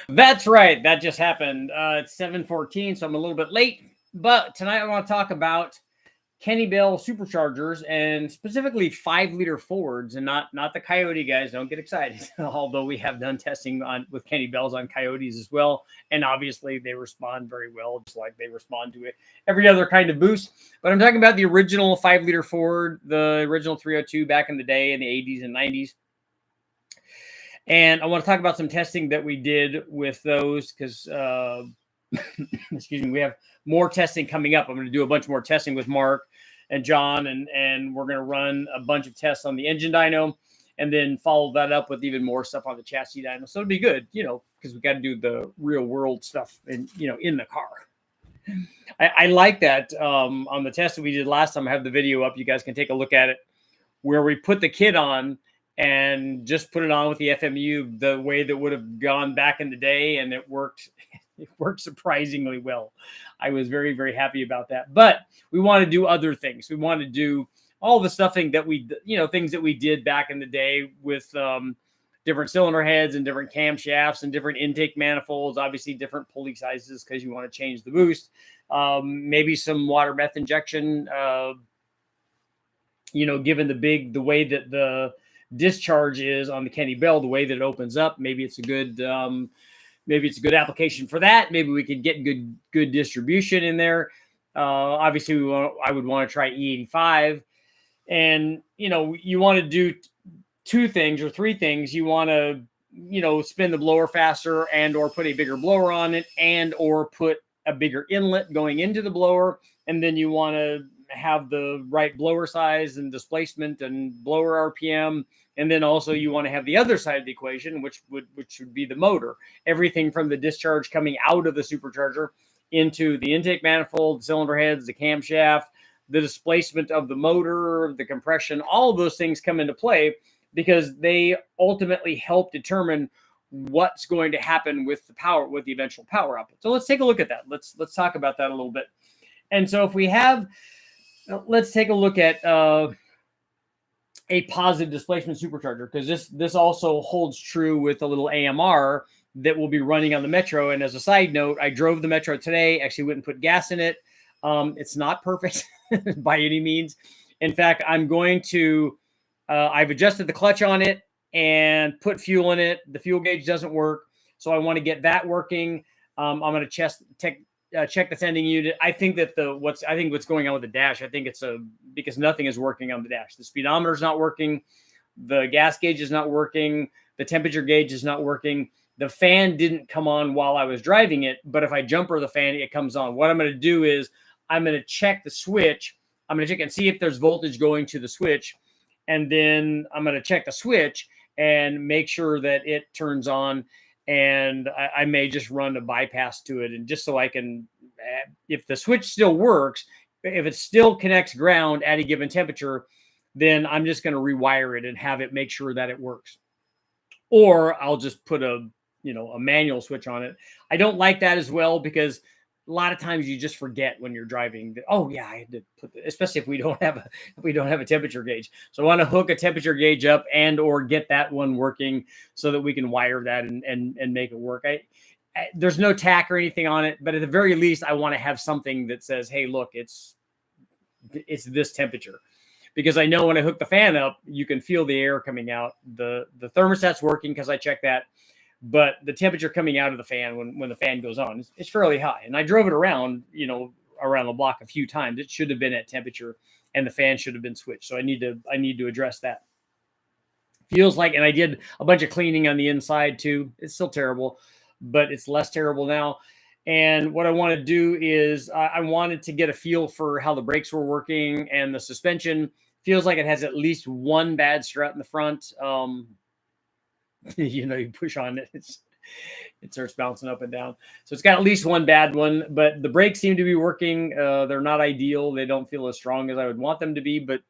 That's right. That just happened. It's 7:14, so I'm a little bit late. But tonight I want to talk about Kenne superchargers and specifically 5-liter Fords and not the Coyote guys. Don't get excited. Although we have done testing on with Kenne on Coyotes as well, and obviously they respond very well, just like they respond to it every other kind of boost. But I'm talking about the original 5-liter Ford, the original 302 back in the day in the 80s and 90s. And I want to talk about some testing that we did with those because, excuse me, we have more testing coming up. I'm going to do a bunch more testing with Mark and John, and we're going to run a bunch of tests on the engine dyno and then follow that up with even more stuff on the chassis dyno. So it'll be good, because we got to do the real world stuff in the car. I like that on the test that we did last time. I have the video up. You guys can take a look at it where we put the kit on and just put it on with the FMU the way that would have gone back in the day. And it worked. It worked surprisingly well. I was very, very happy about that. But we want to do other things. We want to do all the stuffing that things that we did back in the day with different cylinder heads and different camshafts and different intake manifolds, obviously different pulley sizes because you want to change the boost. Maybe some water meth injection, given the way that the discharge is on the Kenne, the way that it opens up, maybe it's a good application for that. Maybe we could get good distribution in there. Obviously, I would want to try E85, and you want to do two things or three things. You want to spin the blower faster, and or put a bigger blower on it, and or put a bigger inlet going into the blower, and then you want to have the right blower size and displacement and blower RPM. And then also you want to have the other side of the equation, which would be the motor. Everything from the discharge coming out of the supercharger into the intake manifold, the cylinder heads, the camshaft, the displacement of the motor, the compression, all of those things come into play because they ultimately help determine what's going to happen with the power, with the eventual power output. So let's take a look at that. Let's talk about that a little bit. And so if we have, let's take a look at a positive displacement supercharger, because this also holds true with a little AMR that will be running on the Metro. And as a side note, I drove the Metro today, actually went and put gas in it. It's not perfect by any means. In fact, I'm going to, I've adjusted the clutch on it and put fuel in it. The fuel gauge doesn't work, so I want to get that working. I'm going to check the sending unit. I think that what's going on with the dash, I think it's because nothing is working on the dash. The speedometer is not working. The gas gauge is not working. The temperature gauge is not working. The fan didn't come on while I was driving it, but if I jumper the fan, it comes on. What I'm going to do is I'm going to check the switch. I'm going to check and see if there's voltage going to the switch. And then I'm going to check the switch and make sure that it turns on. And I may just run a bypass to it. And just so I can, if the switch still works, if it still connects ground at a given temperature, then I'm just going to rewire it and have it make sure that it works. Or I'll just put a manual switch on it. I don't like that as well because a lot of times you just forget when you're driving that, oh yeah, I had to put especially if we don't have a temperature gauge. So I want to hook a temperature gauge up and or get that one working so that we can wire that and make it work. There's no tack or anything on it, but at the very least, I want to have something that says, hey, look, it's this temperature. Because I know when I hook the fan up, you can feel the air coming out. The thermostat's working because I checked that. But the temperature coming out of the fan when the fan goes on, it's fairly high. And I drove it around, around the block a few times. It should have been at temperature and the fan should have been switched. So I need to address that. Feels like, and I did a bunch of cleaning on the inside too. It's still terrible, but it's less terrible now. And what I want to do is I wanted to get a feel for how the brakes were working, and the suspension feels like it has at least one bad strut in the front. You push on it, it starts bouncing up and down. So it's got at least one bad one, but the brakes seem to be working. They're not ideal. They don't feel as strong as I would want them to be, but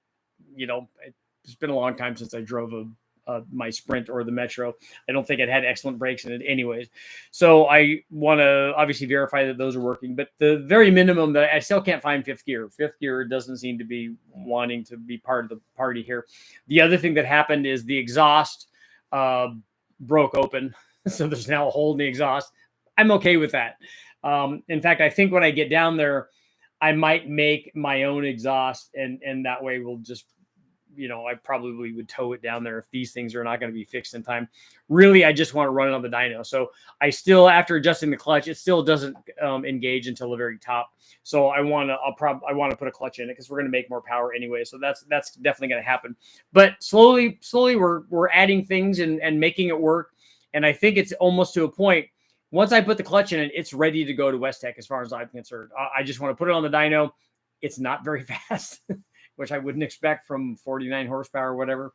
it's been a long time since I drove my Sprint or the Metro. I don't think it had excellent brakes in it anyways. So I want to obviously verify that those are working, but the very minimum that I still can't find fifth gear. Fifth gear doesn't seem to be wanting to be part of the party here. The other thing that happened is the exhaust broke open. So there's now a hole in the exhaust. I'm okay with that. In fact, I think when I get down there, I might make my own exhaust, and that way we'll just, I probably would tow it down there if these things are not going to be fixed in time. Really, I just want to run it on the dyno. So I still, after adjusting the clutch, it still doesn't engage until the very top. So I want to put a clutch in it because we're going to make more power anyway. So that's definitely going to happen. But slowly we're adding things and making it work. And I think it's almost to a point. Once I put the clutch in it, it's ready to go to West Tech as far as I'm concerned. I just want to put it on the dyno. It's not very fast, which I wouldn't expect from 49 horsepower or whatever.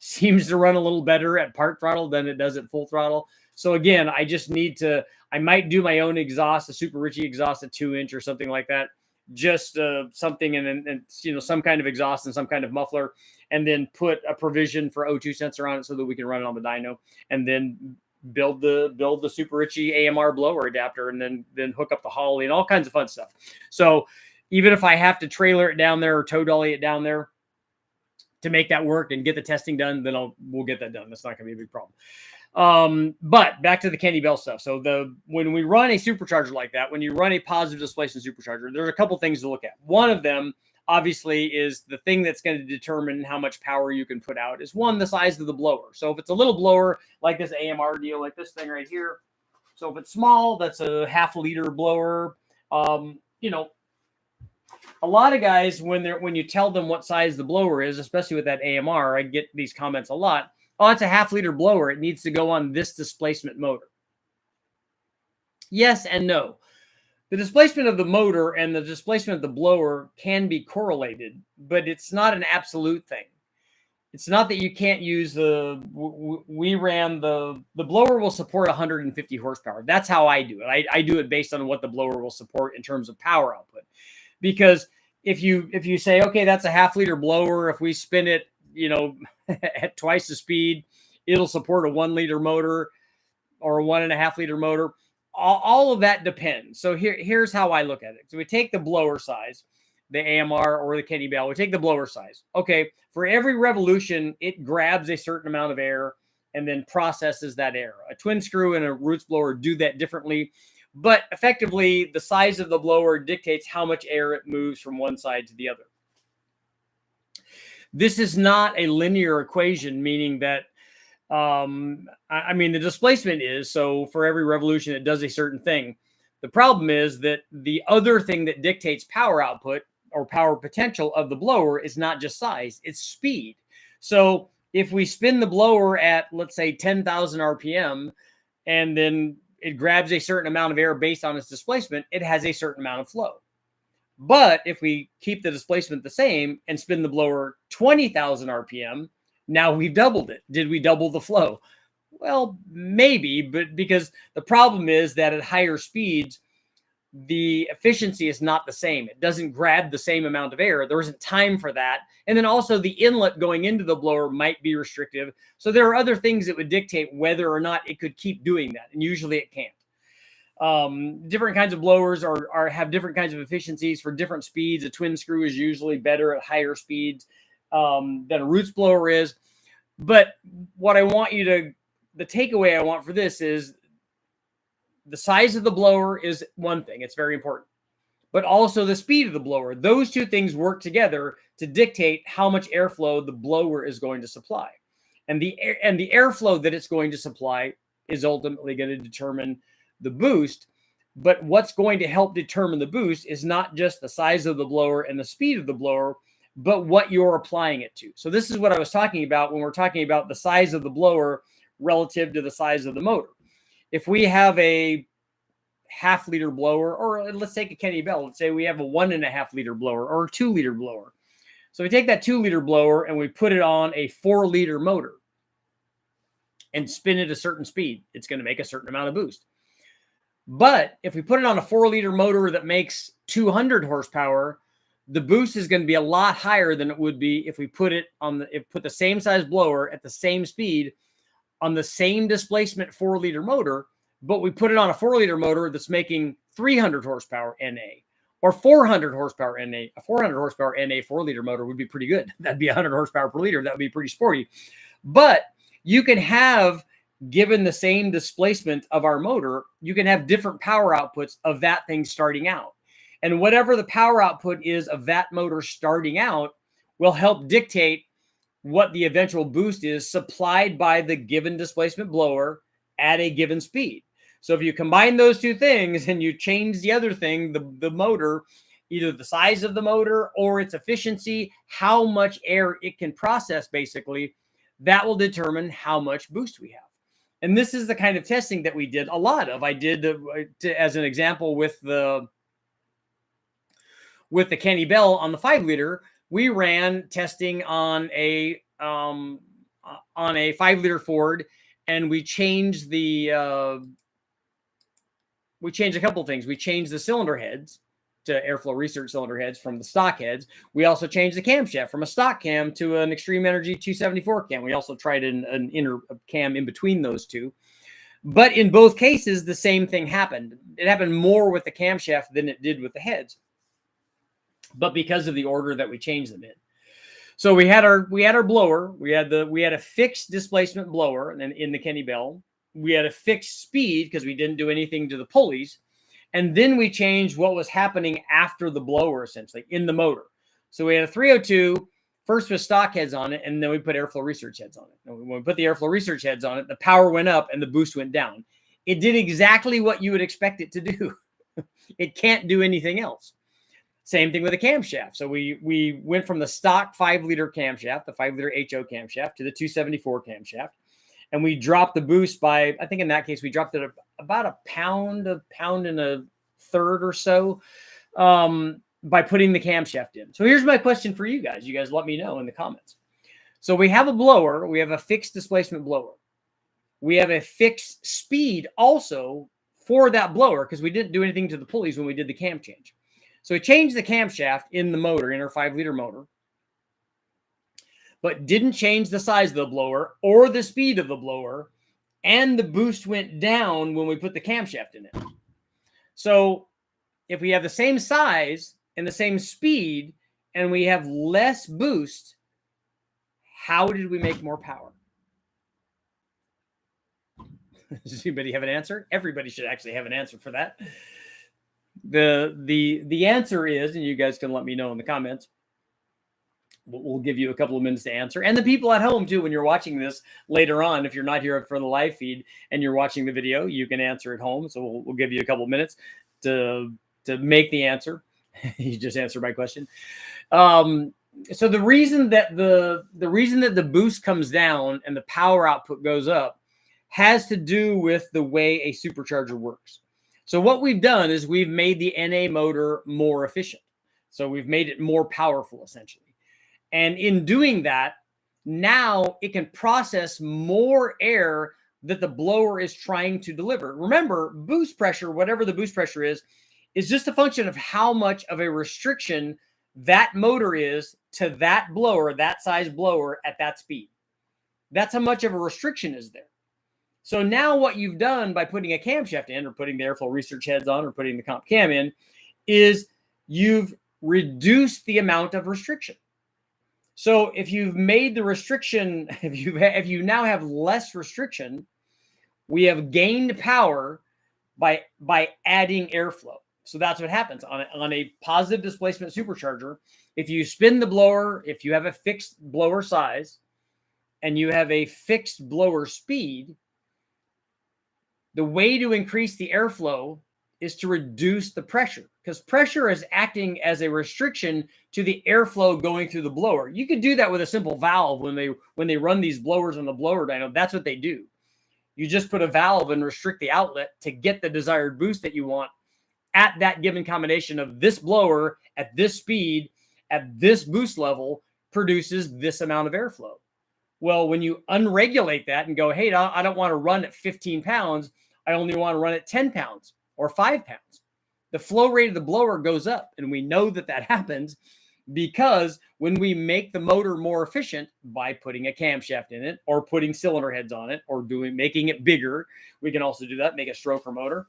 Seems to run a little better at part throttle than it does at full throttle. So again, I just need to, I might do my own exhaust, a Super Richie exhaust, a 2-inch or something like that. Just something and some kind of exhaust and some kind of muffler, and then put a provision for O2 sensor on it so that we can run it on the dyno, and then build the Super Richie AMR blower adapter, and then hook up the Holly and all kinds of fun stuff. So even if I have to trailer it down there or tow dolly it down there to make that work and get the testing done, then we'll get that done. That's not going to be a big problem. But back to the Kenne Bell stuff. So when we run a supercharger like that, when you run a positive displacement supercharger, there's a couple things to look at. One of them, obviously, is the thing that's going to determine how much power you can put out is, one, the size of the blower. So if it's a little blower like this AMR deal, like this thing right here. So if it's small, that's a 0.5 liter blower. A lot of guys, when you tell them what size the blower is, especially with that AMR, I get these comments a lot. Oh, it's a 0.5 liter blower. It needs to go on this displacement motor. Yes and no. The displacement of the motor and the displacement of the blower can be correlated, but it's not an absolute thing. It's not that you can't use we ran the blower will support 150 horsepower. That's how I do it. I do it based on what the blower will support in terms of power output. Because if you say, okay, that's a 0.5 liter blower, if we spin it, at twice the speed, it'll support a 1 liter motor or a 1.5 liter motor. All of that depends. So here's how I look at it. So we take the blower size, the AMR or the Kenne Bell. We take the blower size. Okay, for every revolution, it grabs a certain amount of air and then processes that air. A twin screw and a roots blower do that differently. But effectively, the size of the blower dictates how much air it moves from one side to the other. This is not a linear equation, meaning that, the displacement is, so for every revolution, it does a certain thing. The problem is that the other thing that dictates power output or power potential of the blower is not just size, it's speed. So if we spin the blower at, let's say, 10,000 RPM, and then it grabs a certain amount of air based on its displacement, it has a certain amount of flow. But if we keep the displacement the same and spin the blower 20,000 RPM, now we've doubled it. Did we double the flow? Well, maybe, but because the problem is that at higher speeds, the efficiency is not the same. It doesn't grab the same amount of air. There isn't time for that. And then also the inlet going into the blower might be restrictive. So there are other things that would dictate whether or not it could keep doing that. And usually it can't. Different kinds of blowers have different kinds of efficiencies for different speeds. A twin screw is usually better at higher speeds than a roots blower is. But what I want the takeaway I want for this is the size of the blower is one thing. It's very important. But also the speed of the blower. Those two things work together to dictate how much airflow the blower is going to supply. And the airflow that it's going to supply is ultimately going to determine the boost. But what's going to help determine the boost is not just the size of the blower and the speed of the blower, but what you're applying it to. So this is what I was talking about when we're talking about the size of the blower relative to the size of the motor. If we have a 0.5 liter blower, or let's take a Kenne Bell, let's say we have a 1.5 liter blower or a 2 liter blower. So we take that 2 liter blower and we put it on a 4 liter motor and spin it a certain speed. It's going to make a certain amount of boost. But if we put it on a 4 liter motor that makes 200 horsepower, the boost is going to be a lot higher than it would be if we put the same size blower at the same speed on the same displacement 4 liter motor, but we put it on a 4 liter motor that's making 300 horsepower NA or 400 horsepower NA. A 400 horsepower NA 4 liter motor would be pretty good. That'd be 100 horsepower per liter. That would be pretty sporty. But you can have given the same displacement of our motor, you can have different power outputs of that thing starting out. And whatever the power output is of that motor starting out will help dictate what the eventual boost is supplied by the given displacement blower at a given speed. So if you combine those two things and you change the other thing, the motor, either the size of the motor or its efficiency, how much air it can process, basically, that will determine how much boost we have. And this is the kind of testing that we did a lot of. I did, as an example, with the Kenne Bell on the 5-liter, we ran testing on a 5-liter Ford, and we changed a couple of things. We changed the cylinder heads to airflow research cylinder heads from the stock heads. We also changed the camshaft from a stock cam to an Extreme Energy 274 cam. We also tried an inner cam in between those two. But in both cases, the same thing happened. It happened more with the camshaft than it did with the heads, but because of the order that we changed them in. So we had our blower. We had a fixed displacement blower in the Kenne Bell. We had a fixed speed because we didn't do anything to the pulleys. And then we changed what was happening after the blower, essentially, in the motor. So we had a 302, first with stock heads on it, and then we put airflow research heads on it. And when we put the airflow research heads on it, the power went up and the boost went down. It did exactly what you would expect it to do. It can't do anything else. Same thing with the camshaft. So we went from the stock 5-liter camshaft, the 5-liter HO camshaft, to the 274 camshaft. And we dropped the boost by, I think in that case, we dropped it about a pound and a third or so by putting the camshaft in. So here's my question for you guys. You guys let me know in the comments. So we have a blower. We have a fixed displacement blower. We have a fixed speed also for that blower because we didn't do anything to the pulleys when we did the cam change. So we changed the camshaft in the motor, in our 5-liter motor, but didn't change the size of the blower or the speed of the blower, and the boost went down when we put the camshaft in it. So if we have the same size and the same speed and we have less boost, how did we make more power? Does anybody have an answer? Everybody should actually have an answer for that. The answer is, and you guys can let me know in the comments, we'll give you a couple of minutes to answer. And the people at home too, when you're watching this later on, if you're not here for the live feed and you're watching the video, you can answer at home. So we'll give you a couple of minutes to make the answer. You just answered my question. So the reason that the boost comes down and the power output goes up has to do with the way a supercharger works. So what we've done is we've made the NA motor more efficient. So we've made it more powerful, essentially. And in doing that, now it can process more air that the blower is trying to deliver. Remember, boost pressure, whatever the boost pressure is just a function of how much of a restriction that motor is to that blower, that size blower at that speed. That's how much of a restriction is there. So now what you've done by putting a camshaft in or putting the airflow research heads on or putting the comp cam in is you've reduced the amount of restriction. So if you've made the restriction, if you now have less restriction, we have gained power by adding airflow. So that's what happens on a positive displacement supercharger. If you spin the blower, if you have a fixed blower size and you have a fixed blower speed, the way to increase the airflow is to reduce the pressure, because pressure is acting as a restriction to the airflow going through the blower. You could do that with a simple valve when they run these blowers on the blower dyno. That's what they do. You just put a valve and restrict the outlet to get the desired boost that you want at that given combination of this blower at this speed, at this boost level, produces this amount of airflow. Well, when you unregulate that and go, hey, I don't want to run at 15 pounds, I only want to run at 10 pounds or 5 pounds. The flow rate of the blower goes up. And we know that happens because when we make the motor more efficient by putting a camshaft in it or putting cylinder heads on it or making it bigger, we can also do that, make a stroker motor.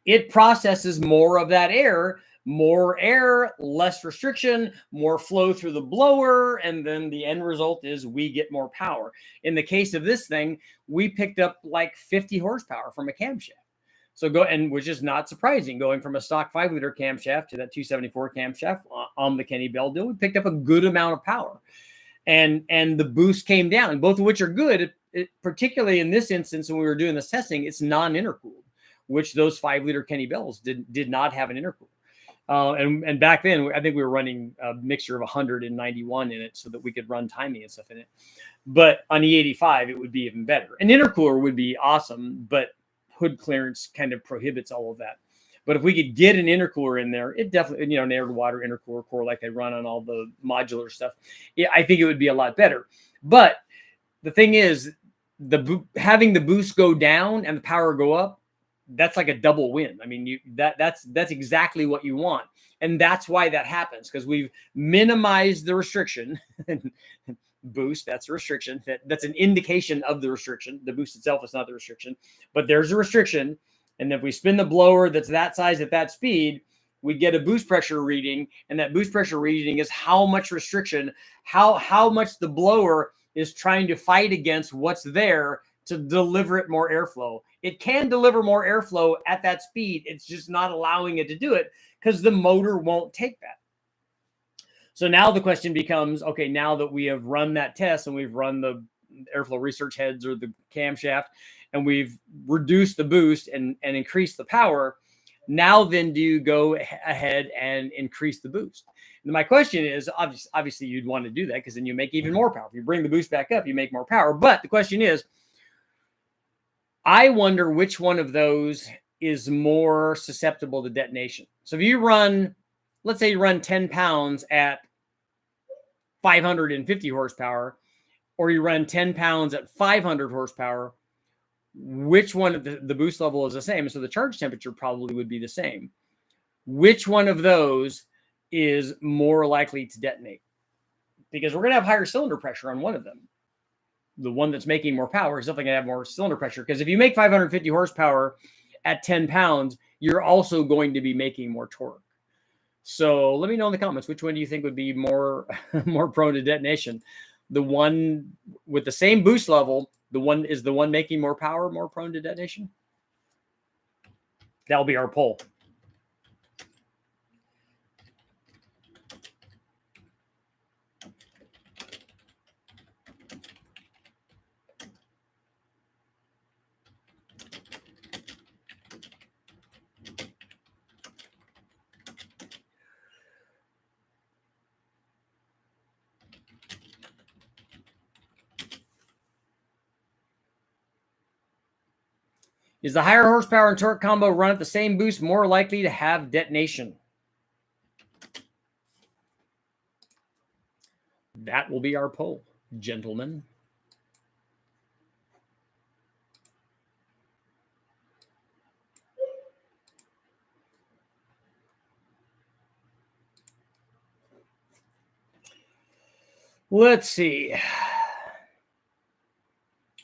It processes more of that air more air, less restriction, more flow through the blower, and then the end result is we get more power. In the case of this thing, we picked up like 50 horsepower from a camshaft. So which is not surprising, going from a stock 5-liter camshaft to that 274 camshaft on the Kenne Bell deal, we picked up a good amount of power, and the boost came down, both of which are good. Particularly in this instance, when we were doing this testing, it's non-intercooled, which those 5-liter Kenne Bells did not have an intercooler. And back then, I think we were running a mixture of 100 and 91 in it so that we could run timing and stuff in it. But on E85, it would be even better. An intercooler would be awesome, but hood clearance kind of prohibits all of that. But if we could get an intercooler in there, it definitely, an air to water intercooler core like they run on all the modular stuff, I think it would be a lot better. But the thing is, having the boost go down and the power go up, that's like a double win. I mean, that's exactly what you want. And that's why that happens, because we've minimized the restriction. Boost, that's a restriction. That's an indication of the restriction. The boost itself is not the restriction, but there's a restriction. And if we spin the blower that's that size at that speed, we get a boost pressure reading. And that boost pressure reading is how much restriction, how much the blower is trying to fight against what's there to deliver it more airflow. It can deliver more airflow at that speed. It's just not allowing it to do it because the motor won't take that. So now the question becomes, okay, now that we have run that test and we've run the airflow research heads or the camshaft and we've reduced the boost and increased the power, now then do you go ahead and increase the boost? And my question is, obviously you'd want to do that because then you make even more power. If you bring the boost back up, you make more power. But the question is, I wonder which one of those is more susceptible to detonation. So if you run, let's say you run 10 pounds at 550 horsepower, or you run 10 pounds at 500 horsepower, which one of the boost level is the same? So the charge temperature probably would be the same. Which one of those is more likely to detonate? Because we're going to have higher cylinder pressure on one of them. The one that's making more power is definitely going to have more cylinder pressure, because if you make 550 horsepower at 10 pounds, you're also going to be making more torque. So let me know in the comments, which one do you think would be more prone to detonation? The one with the same boost level, the one making more power more prone to detonation? That'll be our poll. Is the higher horsepower and torque combo run at the same boost more likely to have detonation? That will be our poll, gentlemen. Let's see.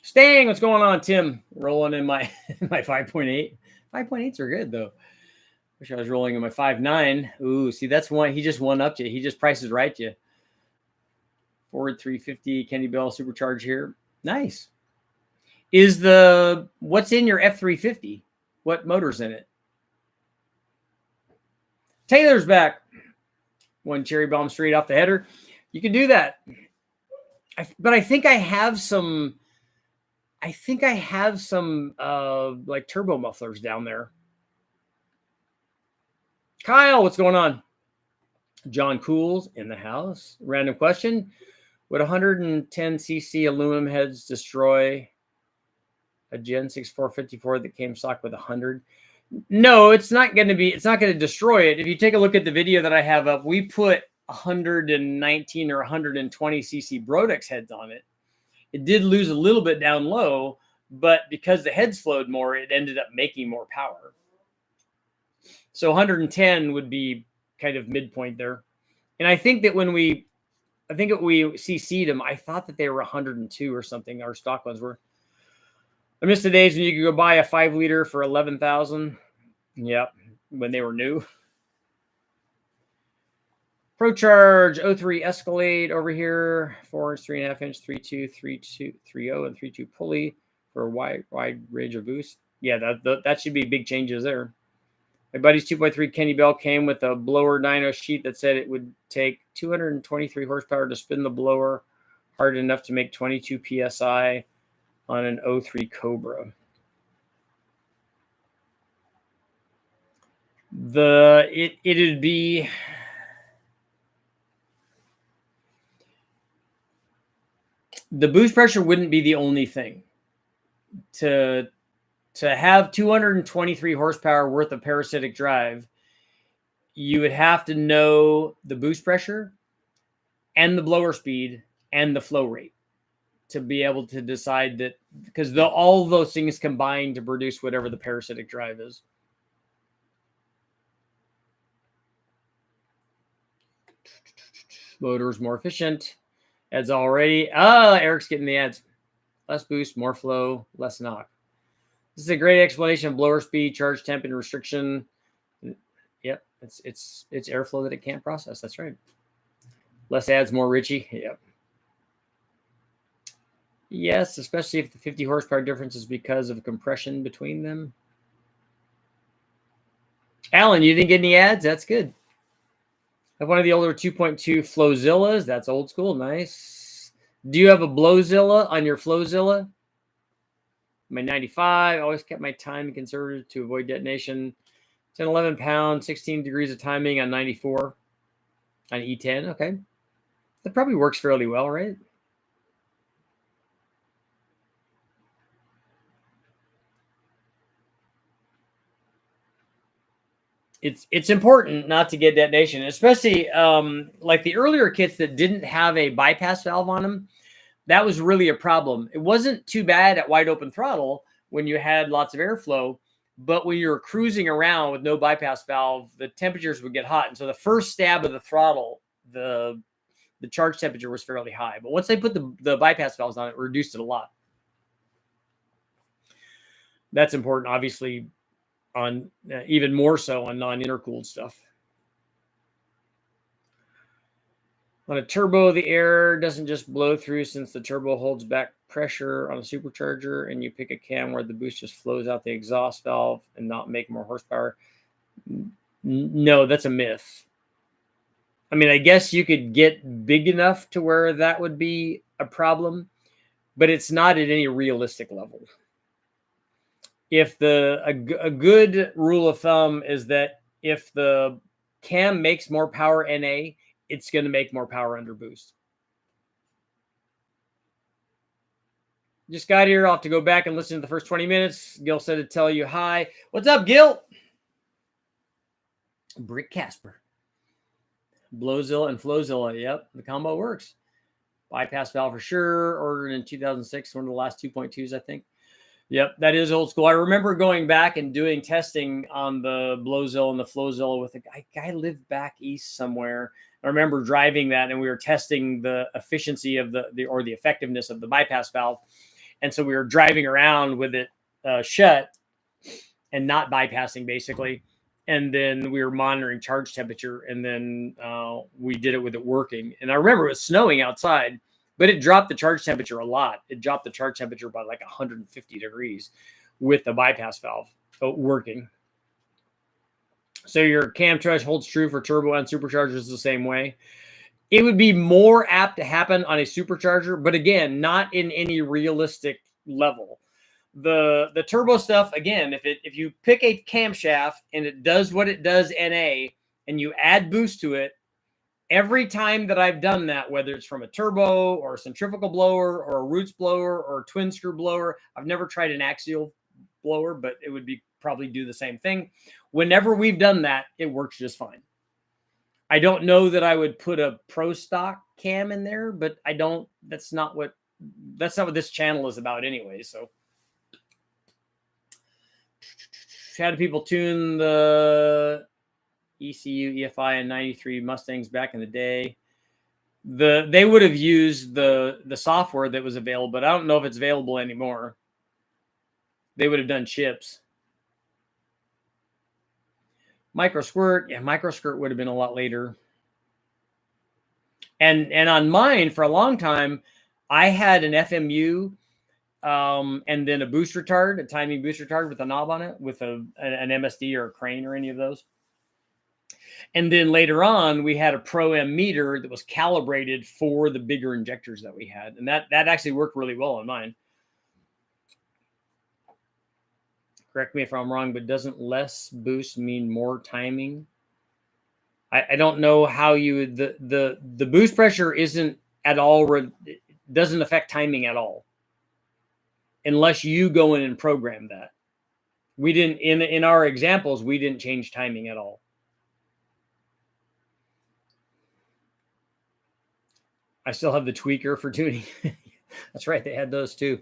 Stang, what's going on, Tim? Rolling in my 5.8. 5.8s are good, though. Wish I was rolling in my 5.9. Ooh, see, that's one. He just one up to you. He just prices right to you. Ford 350 Kenne Bell Supercharger here. Nice. What's in your F350? What motor's in it? Taylor's back. One cherry bomb straight off the header. You can do that. But I think I have some like turbo mufflers down there. Kyle, what's going on? John Cools in the house. Random question. Would 110cc aluminum heads destroy a Gen 6 454 that came stock with 100? No, it's not going to destroy it. If you take a look at the video that I have up, we put 119 or 120cc Brodex heads on it. It did lose a little bit down low, but because the heads flowed more, it ended up making more power. So 110 would be kind of midpoint there. And I think that when we CC'd them, I thought that they were 102 or something. Our stock ones were. I miss the days when you could go buy a 5-liter for 11,000. Yep, when they were new. ProCharge 03 Escalade over here, 4 inch, 3.5 inch, 3.2, 3.2, 3.0, and 3.2 pulley for a wide range of boost. Yeah, that should be big changes there. My buddy's 2.3 Kenne Bell came with a blower dyno sheet that said it would take 223 horsepower to spin the blower hard enough to make 22 psi on an 03 Cobra. It'd be the boost pressure wouldn't be the only thing. To have 223 horsepower worth of parasitic drive, you would have to know the boost pressure and the blower speed and the flow rate to be able to decide that, because all of those things combine to produce whatever the parasitic drive is. Motor's more efficient. Ads already. Eric's getting the ads. Less boost, more flow, less knock. This is a great explanation of blower speed, charge temp, and restriction. Yep, it's airflow that it can't process. That's right. Less ads, more Richie. Yep. Yes, especially if the 50 horsepower difference is because of compression between them. Alan, you didn't get any ads? That's good. I have one of the older 2.2 Flowzillas. That's old school. Nice. Do you have a Blowzilla on your Flowzilla? My 95. Always kept my time conservative to avoid detonation. 10, 11 pounds, 16 degrees of timing on 94. On E10. Okay. That probably works fairly well, right? It's important not to get detonation, especially like the earlier kits that didn't have a bypass valve on them. That was really a problem. It wasn't too bad at wide open throttle when you had lots of airflow, but when you were cruising around with no bypass valve, the temperatures would get hot. And so the first stab of the throttle, the charge temperature was fairly high. But once they put the bypass valves on it, reduced it a lot. That's important, obviously, on even more so on non-intercooled stuff. On a turbo, the air doesn't just blow through since the turbo holds back pressure on a supercharger, and you pick a cam where the boost just flows out the exhaust valve and not make more horsepower. No, that's a myth. I mean, I guess you could get big enough to where that would be a problem, but it's not at any realistic level. If a good rule of thumb is that if the cam makes more power NA, it's going to make more power under boost. Just got here. I'll have to go back and listen to the first 20 minutes. Gil said to tell you hi. What's up, Gil? Brick Casper. Blowzilla and Flowzilla. Yep, the combo works. Bypass valve for sure. Ordered in 2006. One of the last 2.2s, I think. Yep, that is old school. I remember going back and doing testing on the Blowzilla and the Flowzilla with a guy lived back east somewhere. I remember driving that, and we were testing the efficiency of the effectiveness of the bypass valve. And so we were driving around with it shut and not bypassing, basically. And then we were monitoring charge temperature, and then we did it with it working. And I remember it was snowing outside, but it dropped the charge temperature a lot. It dropped the charge temperature by like 150 degrees with the bypass valve working. So your cam trash holds true for turbo and superchargers the same way. It would be more apt to happen on a supercharger, but again, not in any realistic level. The turbo stuff, again, if you pick a camshaft and it does what it does NA and you add boost to it, every time that I've done that, whether it's from a turbo or a centrifugal blower or a roots blower or a twin screw blower, I've never tried an axial blower, but it would be probably do the same thing. Whenever we've done that, it works just fine. I don't know that I would put a pro stock cam in there, but I don't. That's not what this channel is about anyway. So, how do people tune the ECU, EFI, and 93 Mustangs back in the day? They would have used the software that was available, but I don't know if it's available anymore. They would have done chips. Micro squirt, yeah, micro squirt would have been a lot later. And on mine for a long time, I had an FMU and then a boost retard, a timing boost retard with a knob on it, with an MSD or a crane or any of those. And then later on, we had a Pro M meter that was calibrated for the bigger injectors that we had, and that actually worked really well on mine. Correct me if I'm wrong, but doesn't less boost mean more timing? I don't know how you the boost pressure isn't at all doesn't affect timing at all unless you go in and program that. We didn't in our examples, we didn't change timing at all. I still have the tweaker for tuning. That's right, they had those too.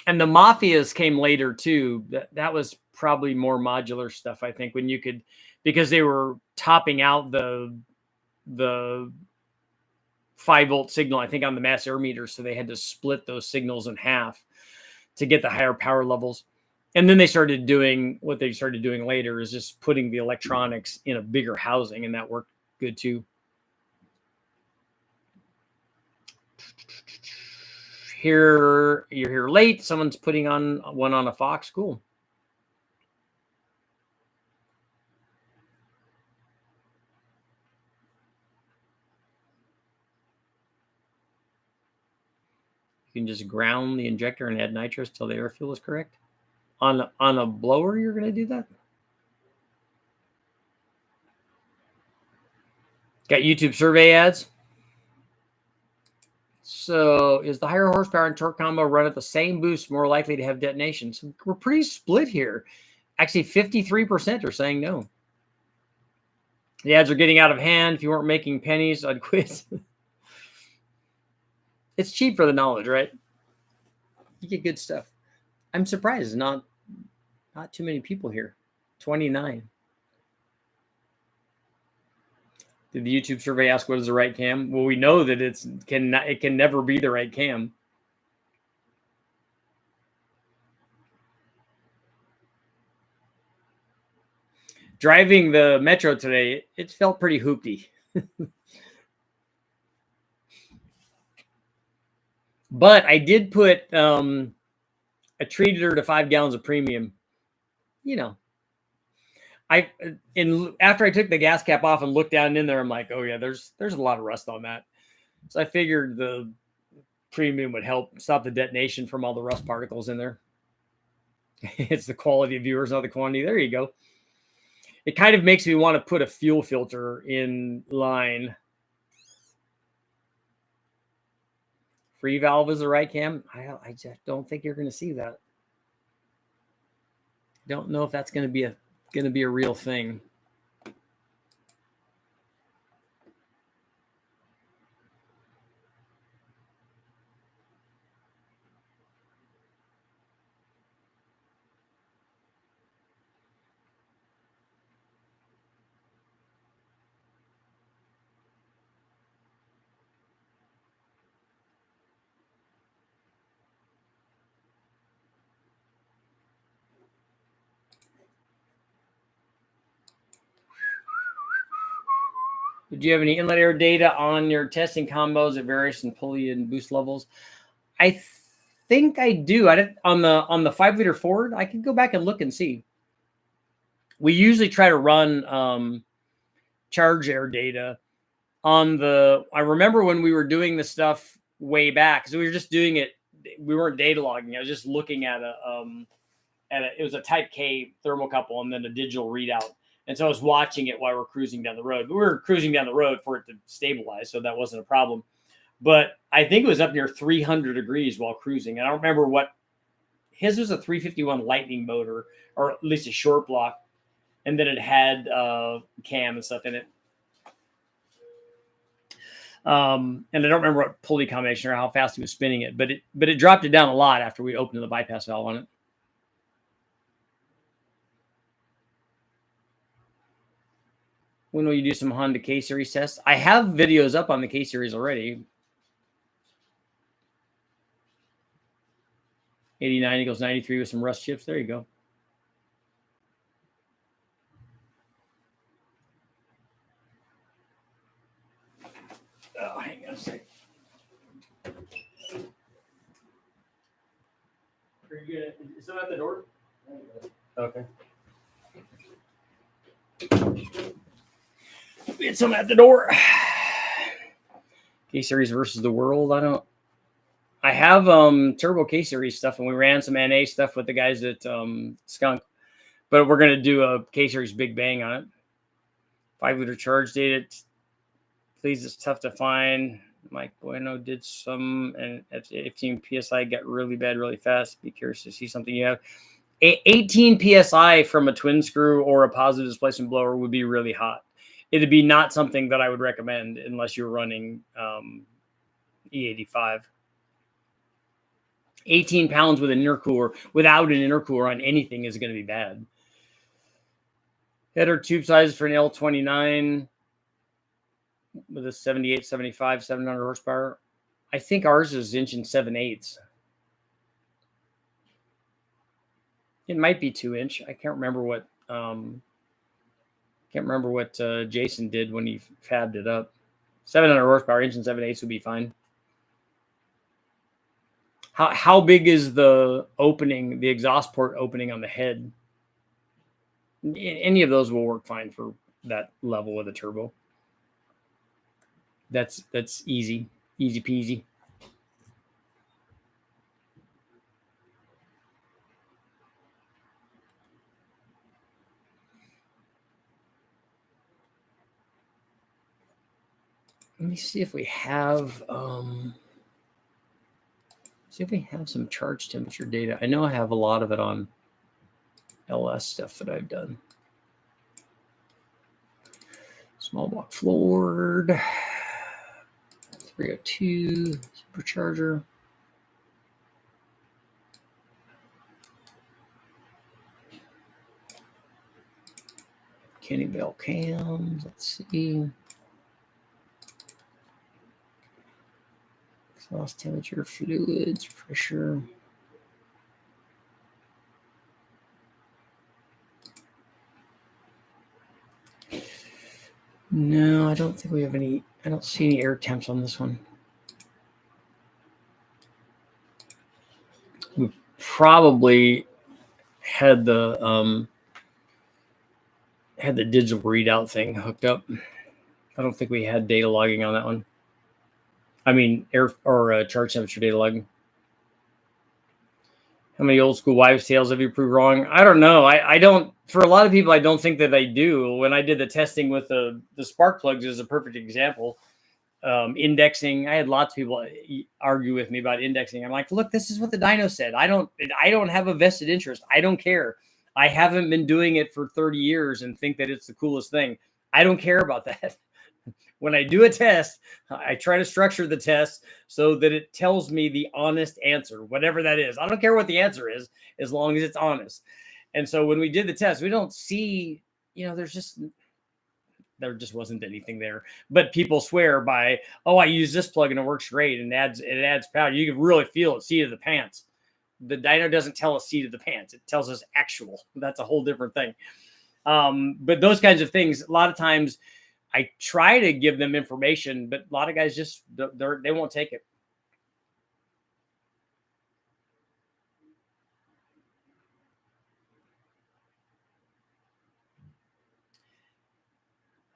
And the Mafias came later too. That was probably more modular stuff, I think, when you could, because they were topping out the 5-volt signal, I think, on the mass air meter. So they had to split those signals in half to get the higher power levels. And then they started doing what they started doing later is just putting the electronics in a bigger housing, and that worked good too. Here, you're here late. Someone's putting on one on a Fox. Cool. You can just ground the injector and add nitrous till the air fuel is correct. On a blower, you're going to do that? Got YouTube survey ads. So is the higher horsepower and torque combo run at the same boost more likely to have detonations? We're pretty split here. Actually, 53% are saying no. The ads are getting out of hand. If you weren't making pennies, I'd quit. It's cheap for the knowledge, right? You get good stuff. I'm surprised not too many people here. 29. Did the YouTube survey ask what is the right cam? Well, we know that it can never be the right cam. Driving the Metro today, it felt pretty hoopty. But I did put a treater to 5 gallons of premium. You know, after I took the gas cap off and looked down in there, I'm like, oh yeah, there's a lot of rust on that. So I figured the premium would help stop the detonation from all the rust particles in there. It's the quality of viewers, not the quantity. There you go. It kind of makes me want to put a fuel filter in line. Free valve is the right cam. I just don't think you're going to see that. Don't know if that's going to be a real thing. Do you have any inlet air data on your testing combos at various and pulley and boost levels? I think I do. On the 5-liter Ford, I could go back and look and see. We usually try to run charge air data on the. I remember when we were doing the stuff way back, because we were just doing it. We weren't data logging. I was just looking at it was a Type K thermocouple and then a digital readout. And so I was watching it while we're cruising down the road. We were cruising down the road for it to stabilize, so that wasn't a problem. But I think it was up near 300 degrees while cruising. And I don't remember what his was. A 351 Lightning motor, or at least a short block, and then it had cam and stuff in it. And I don't remember what pulley combination or how fast he was spinning it, but it dropped it down a lot after we opened the bypass valve on it. When will you do some Honda K-Series tests? I have videos up on the K-Series already. 89 equals 93 with some rust chips. There you go. Are you gonna? Is someone at the door? Okay. It's someone at the door. K-Series versus the world. I have turbo K-Series stuff, and we ran some NA stuff with the guys at Skunk. But we're gonna do a K-Series Big Bang on it. 5-liter charge data. Please, it's tough to find. Mike Bueno did some, and at 18 psi got really bad really fast. Be curious to see something you have. 18 psi from a twin screw or a positive displacement blower would be really hot. It'd be not something that I would recommend unless you're running E85. 18 pounds with an intercooler, without an intercooler on anything, is going to be bad. Header tube size for an L29 with a 78, 75, 700 horsepower. I think ours is inch and 7/8. It might be 2-inch. I can't remember what Jason did when he fabbed it up. 700 horsepower, inch and 7/8 would be fine. How big is the opening, the exhaust port opening on the head? Any of those will work fine for that level of the turbo. That's easy peasy. Let me see if we have some charge temperature data. I know I have a lot of it on LS stuff that I've done. Small block floored. 302 Supercharger. Kenne bell cams. Let's see. Exhaust temperature, fluids, pressure. No, I don't think we have any. I don't see any air temps on this one. We probably had the digital readout thing hooked up. I don't think we had data logging on that one. I mean, air or charge temperature data logging. How many old school wives' tales have you proved wrong? I don't know. I don't. For a lot of people, I don't think that they do. When I did the testing with the spark plugs, is a perfect example. Indexing. I had lots of people argue with me about indexing. I'm like, look, this is what the dyno said. I don't have a vested interest. I don't care. I haven't been doing it for 30 years and think that it's the coolest thing. I don't care about that. When I do a test, I try to structure the test so that it tells me the honest answer, whatever that is. I don't care what the answer is, as long as it's honest. And so when we did the test, we don't see, there just wasn't anything there. But people swear by, oh, I use this plug and it works great and it adds power. You can really feel it, seat of the pants. The dyno doesn't tell us seat of the pants. It tells us actual. That's a whole different thing. But those kinds of things, a lot of times, I try to give them information, but a lot of guys just, they won't take it.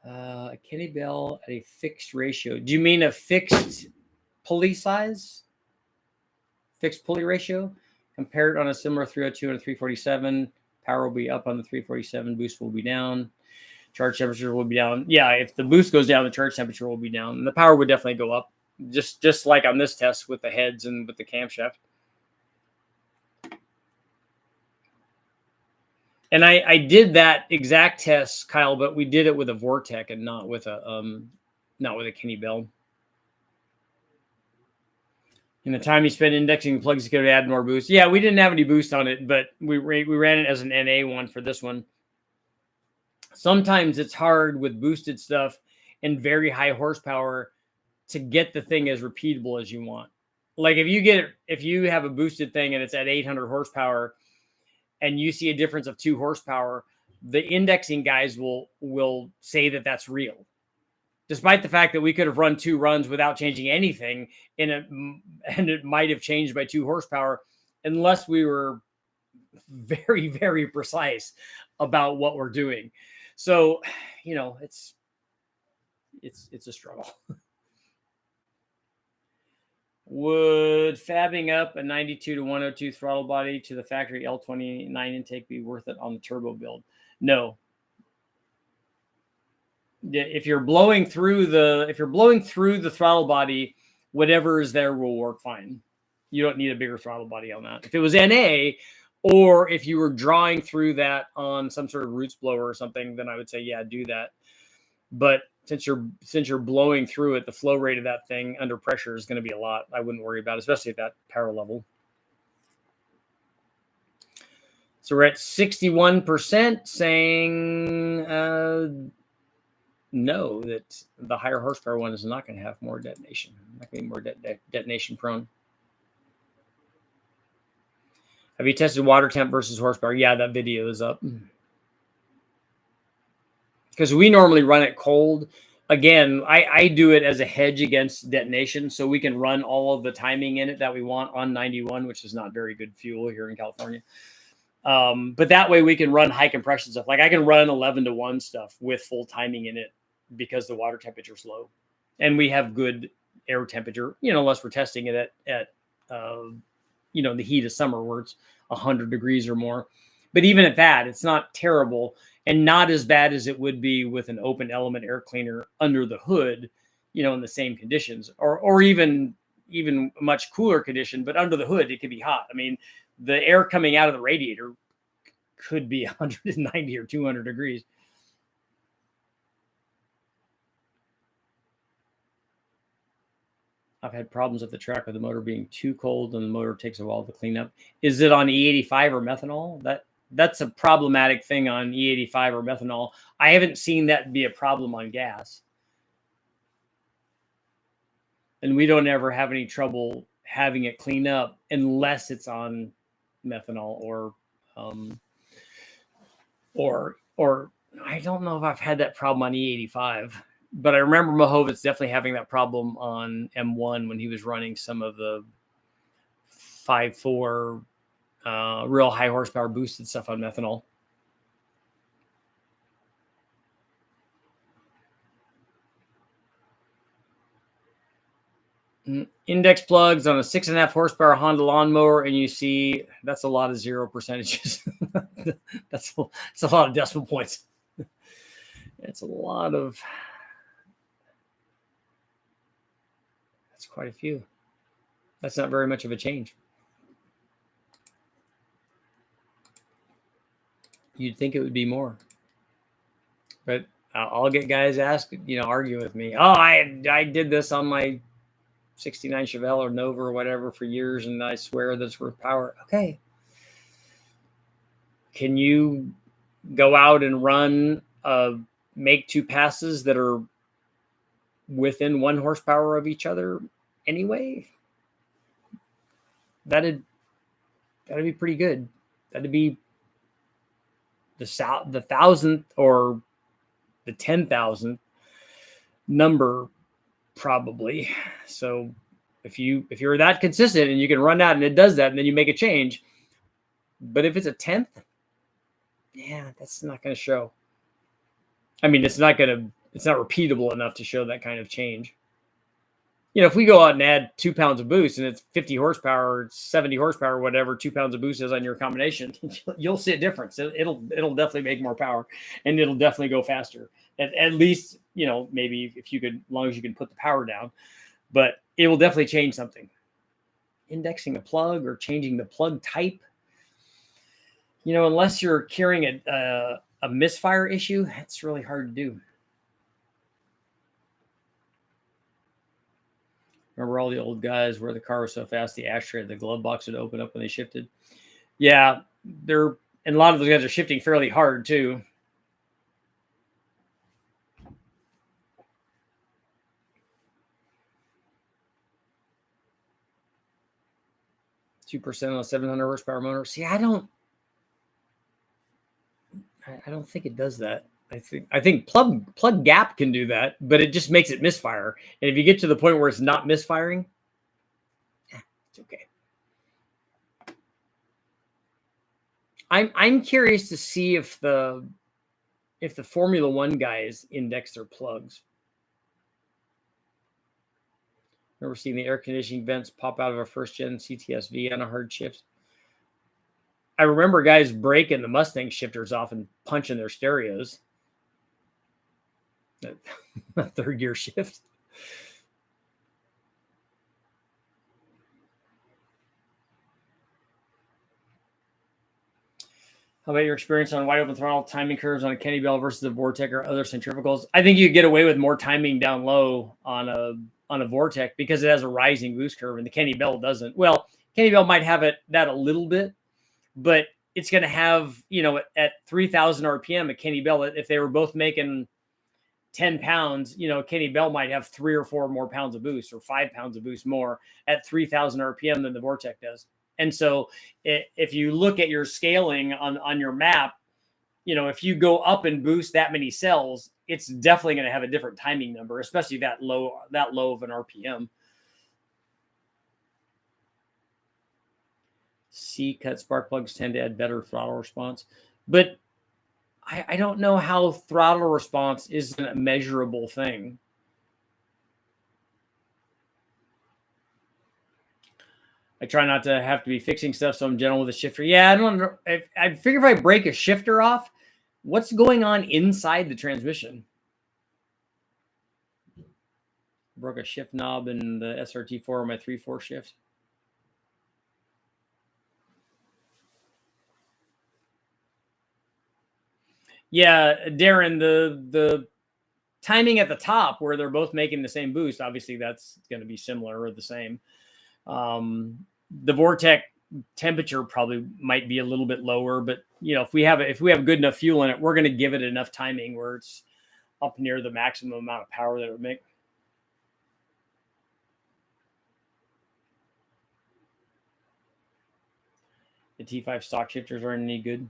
A Kenne bell at a fixed ratio. Do you mean a fixed pulley size? Fixed pulley ratio? Compared on a similar 302 and a 347, power will be up on the 347, boost will be down. Charge temperature will be down. Yeah, if the boost goes down, the charge temperature will be down. And the power would definitely go up, just like on this test with the heads and with the camshaft. And I did that exact test, Kyle, but we did it with a Vortec and not with a Kenne bell. In the time you spent indexing plugs, you could add more boost. Yeah, we didn't have any boost on it, but we ran it as an NA one for this one. Sometimes it's hard with boosted stuff and very high horsepower to get the thing as repeatable as you want. Like if you have a boosted thing and it's at 800 horsepower and you see a difference of 2 horsepower, the indexing guys will say that that's real. Despite the fact that we could have run 2 runs without changing anything and it might have changed by 2 horsepower. unless we were very, very precise about what we're doing. So, you know, it's a struggle. Would fabbing up a 92 to 102 throttle body to the factory L29 intake be worth it on the turbo build? No. If you're blowing through the throttle body, whatever is there will work fine. You don't need a bigger throttle body on that. If it was NA, or if you were drawing through that on some sort of roots blower or something, then I would say, yeah, do that. But since you're blowing through it, the flow rate of that thing under pressure is going to be a lot. I wouldn't worry about it, especially at that power level. So we're at 61% saying no, that the higher horsepower one is not going to have more detonation. Not going to be more detonation prone. Have you tested water temp versus horsepower? Yeah, that video is up. Because we normally run it cold. Again, I do it as a hedge against detonation, so we can run all of the timing in it that we want on 91, which is not very good fuel here in California. But that way we can run high compression stuff. Like I can run 11 to 1 stuff with full timing in it because the water temperature is low. And we have good air temperature, you know, unless we're testing it at you know, the heat of summer where it's 100 degrees or more. But even at that, it's not terrible and not as bad as it would be with an open element air cleaner under the hood, you know, in the same conditions, or even much cooler condition, but under the hood, it could be hot. I mean, the air coming out of the radiator could be 190 or 200 degrees. I've had problems at the track with the motor being too cold and the motor takes a while to clean up. Is it on E85 or methanol? That's a problematic thing on E85 or methanol. I haven't seen that be a problem on gas. And we don't ever have any trouble having it clean up unless it's on methanol or I don't know if I've had that problem on E85. But I remember Mohovitz definitely having that problem on M1 when he was running some of the 5.4 real high horsepower boosted stuff on methanol. Index plugs on a 6.5 horsepower Honda lawnmower, and you see that's a lot of 0%. That's a lot of decimal points. It's a lot of. That's quite a few. That's not very much of a change. You'd think it would be more, but I'll get guys argue with me. Oh, I did this on my 69 Chevelle or Nova or whatever for years, and I swear that's worth power. Okay. Can you go out and run make 2 passes that are within 1 horsepower of each other anyway? That'd be pretty good. That'd be the 1,000th or the 10,000th number probably. So if you're that consistent and you can run out and it does that and then you make a change, but if it's a 10th, yeah, that's not going to show. I mean, it's not repeatable enough to show that kind of change. You know, if we go out and add 2 pounds of boost and it's 50 horsepower, 70 horsepower, whatever 2 pounds of boost is on your combination, you'll see a difference. It'll definitely make more power and it'll definitely go faster. At least, you know, maybe if you could, as long as you can put the power down, but it will definitely change something. Indexing a plug or changing the plug type, you know, unless you're carrying a misfire issue, it's really hard to do. Remember all the old guys where the car was so fast, the ashtray, the glove box would open up when they shifted. Yeah, and a lot of those guys are shifting fairly hard too. %2 on a 700 horsepower motor. See, I don't think it does that. I think plug gap can do that, but it just makes it misfire. And if you get to the point where it's not misfiring, it's okay. I'm curious to see if the Formula One guys index their plugs. Remember seeing the air conditioning vents pop out of a first gen CTSV on a hard shift. I remember guys breaking the Mustang shifters off and punching their stereos. A third gear shift. How about your experience on wide open throttle timing curves on a Kenne bell versus a Vortec or other centrifugals? I think you get away with more timing down low on a Vortec because it has a rising boost curve, and the Kenne bell doesn't. Well, Kenne bell might have that a little bit, but it's going to have, at 3,000 RPM, a Kenne bell, if they were both making 10 pounds, Kenne bell might have 3 or 4 more pounds of boost or 5 pounds of boost more at 3,000 RPM than the Vortec does. And so if you look at your scaling on your map, if you go up and boost that many cells, it's definitely going to have a different timing number, especially that low of an RPM. C-cut spark plugs tend to add better throttle response, but I don't know how throttle response isn't a measurable thing. I try not to have to be fixing stuff, so I'm gentle with a shifter. Yeah, I don't know. I figure if I break a shifter off, what's going on inside the transmission? Broke a shift knob in the SRT4 on my 3/4 shift. Yeah, Darren, the timing at the top where they're both making the same boost, obviously that's going to be similar or the same. The Vortec temperature probably might be a little bit lower, but if we have good enough fuel in it, we're going to give it enough timing where it's up near the maximum amount of power that it would make. The T5 stock shifters aren't any good,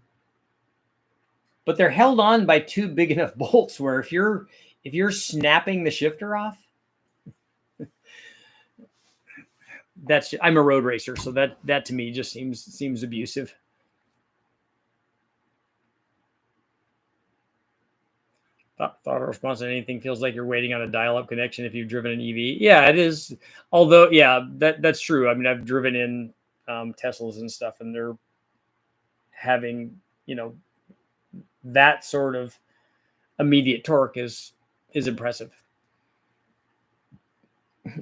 but they're held on by 2 big enough bolts where if you're snapping the shifter off, I'm a road racer, so that to me just seems abusive. Throttle response on anything feels like you're waiting on a dial-up connection if you've driven an EV. Yeah, it is. Although, yeah, that's true. I mean, I've driven in Teslas and stuff, and they're having that sort of immediate torque is impressive.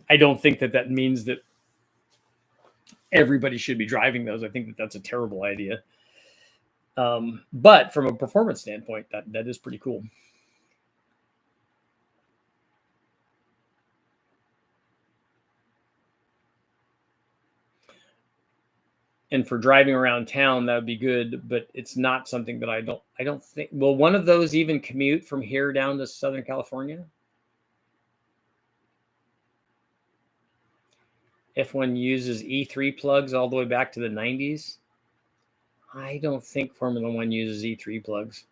I don't think that means that everybody should be driving those. I think that's a terrible idea. But from a performance standpoint, that is pretty cool. And for driving around town, that would be good, but it's not something that I don't think. Will one of those even commute from here down to Southern California? F1 uses E3 plugs all the way back to the 90s. I don't think Formula One uses E3 plugs.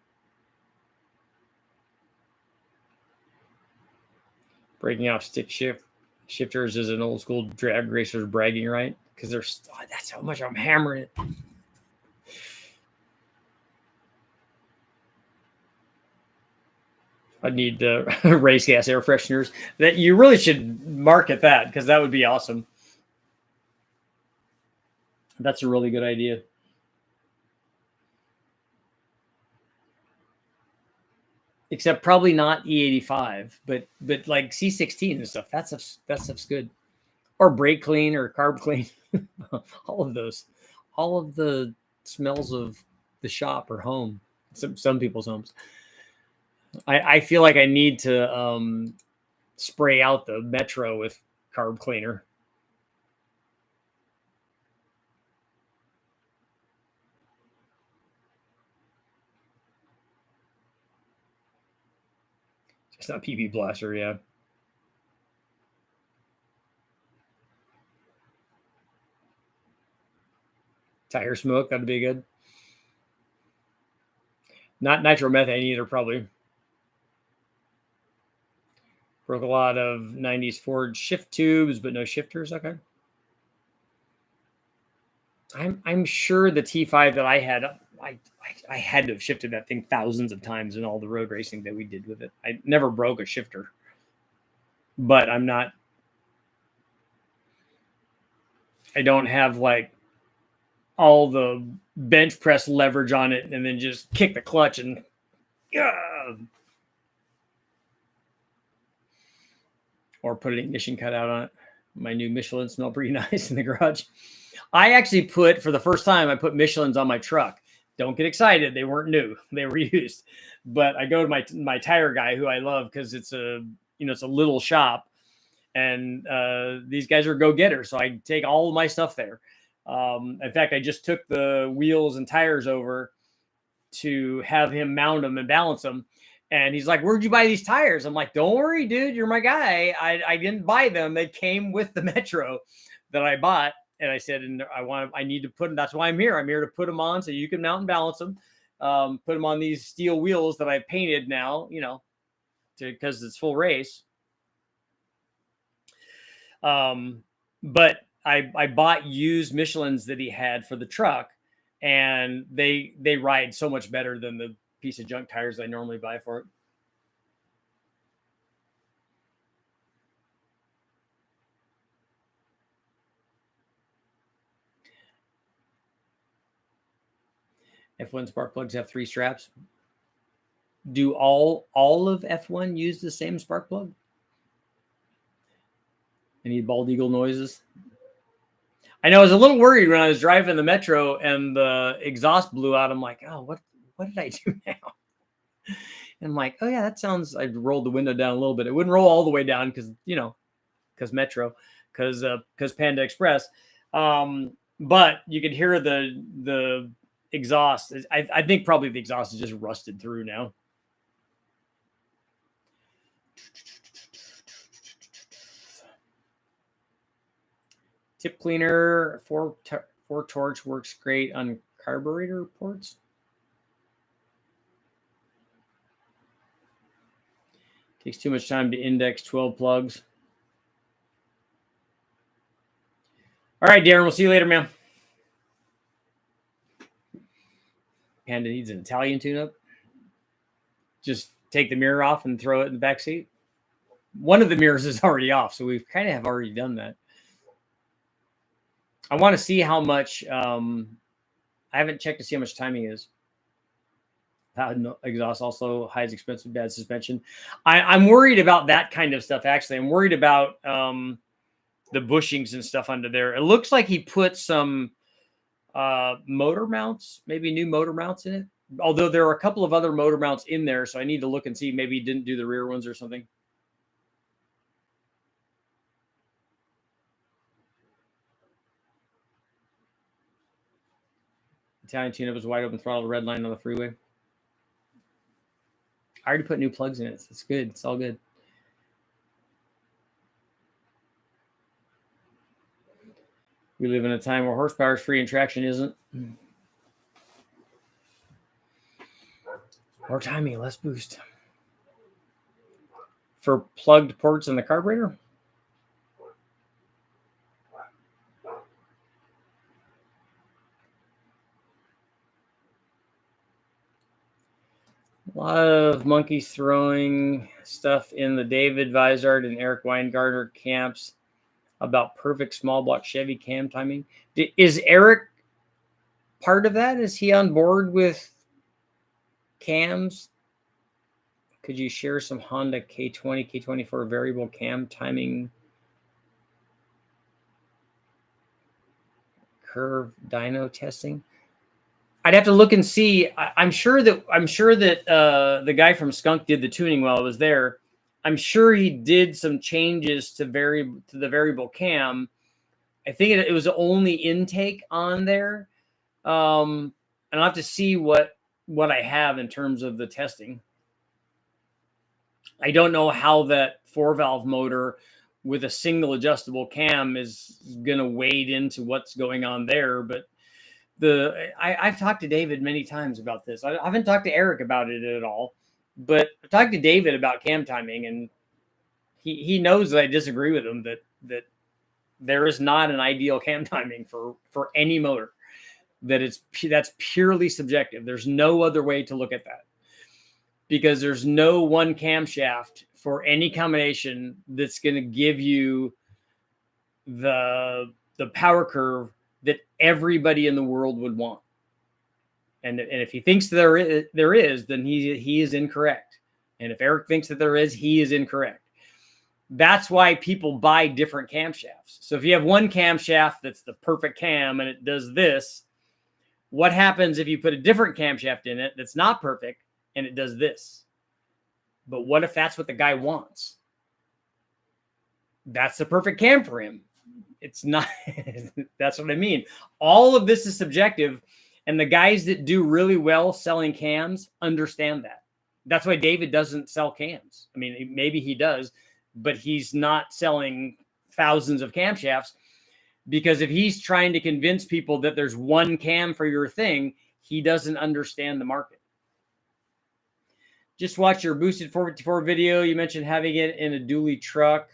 Breaking off stick shifters is an old school drag racer's bragging right, because that's how much I'm hammering it. I need race gas air fresheners. That you really should market that, because that would be awesome. That's a really good idea. Except probably not E85, but like C16 and stuff. That stuff's good. Or brake clean or carb clean. All of those. All of the smells of the shop or home. Some people's homes. I feel like I need to spray out the Metro with carb cleaner. It's not PP blaster, yeah. Tire smoke, that'd be good. Not nitromethane either, probably. Broke a lot of 90s Ford shift tubes, but no shifters. Okay. I'm sure the T5 that I had, I had to have shifted that thing thousands of times in all the road racing that we did with it. I never broke a shifter, but I don't have like all the bench press leverage on it and then just kick the clutch and or put an ignition cutout on it. My new Michelin smell pretty nice in the garage. I actually for the first time, I put Michelins on my truck. Don't get excited. They weren't new. They were used. But I go to my tire guy who I love because it's a little shop. And these guys are go-getters. So I take all of my stuff there. In fact, I just took the wheels and tires over to have him mount them and balance them. And he's like, "Where'd you buy these tires?" I'm like, "Don't worry, dude. You're my guy. I didn't buy them. They came with the Metro that I bought." And I said, "And I need to put them. That's why I'm here. I'm here to put them on so you can mount and balance them. Put them on these steel wheels that I've painted now, because it's full race." But I bought used Michelins that he had for the truck, and they ride so much better than the piece of junk tires I normally buy for it. F1 spark plugs have 3 straps. Do all of F1 use the same spark plug? Any bald eagle noises? I know I was a little worried when I was driving the Metro and the exhaust blew out. I'm like, oh, what did I do now? And I'm like, oh yeah, that sounds. I rolled the window down a little bit. It wouldn't roll all the way down because Metro, because Panda Express. But you could hear the exhaust. I think probably the exhaust is just rusted through now. Tip cleaner for torch works great on carburetor ports. Takes too much time to index 12 plugs. All right, Darren, we'll see you later, man. Panda needs an Italian tune-up. Just take the mirror off and throw it in the back seat. One of the mirrors is already off, so we kind of have already done that. I want to see how much. I haven't checked to see how much timing is. Exhaust also hides expensive bad suspension. I'm worried about that kind of stuff. Actually, I'm worried about the bushings and stuff under there. It looks like he put some motor mounts, maybe new motor mounts in it. Although there are a couple of other motor mounts in there, so I need to look and see. Maybe he didn't do the rear ones or something. Italian tune-up is wide open throttle, red line on the freeway. I already put new plugs in it. It's good. It's all good. We live in a time where horsepower is free and traction isn't. More timing, less boost. For plugged ports in the carburetor? A lot of monkeys throwing stuff in the David Vizard and Eric Weingartner camps about perfect small block Chevy cam timing. Is Eric part of that? Is he on board with cams? Could you share some Honda K20, K24 variable cam timing curve dyno testing? I'd have to look and see. I'm sure that the guy from Skunk did the tuning while I was there. I'm sure he did some changes to the variable cam. I think it was the only intake on there. And I'll have to see what I have in terms of the testing. I don't know how that 4-valve motor with a single adjustable cam is going to wade into what's going on there, but I've talked to David many times about this. I haven't talked to Eric about it at all, but I've talked to David about cam timing, and he knows that I disagree with him that there is not an ideal cam timing for any motor. that's purely subjective. There's no other way to look at that, because there's no one camshaft for any combination that's going to give you the power curve that everybody in the world would want. And if he thinks there is, then he is incorrect. And if Eric thinks that there is, he is incorrect. That's why people buy different camshafts. So if you have one camshaft that's the perfect cam and it does this, what happens if you put a different camshaft in it that's not perfect and it does this? But what if that's what the guy wants? That's the perfect cam for him. It's not. That's what I mean. All of this is subjective. And the guys that do really well selling cams understand that. That's why David doesn't sell cams. I mean, maybe he does, but he's not selling thousands of camshafts, because if he's trying to convince people that there's one cam for your thing, he doesn't understand the market. Just watch your boosted 454 video. You mentioned having it in a dually truck.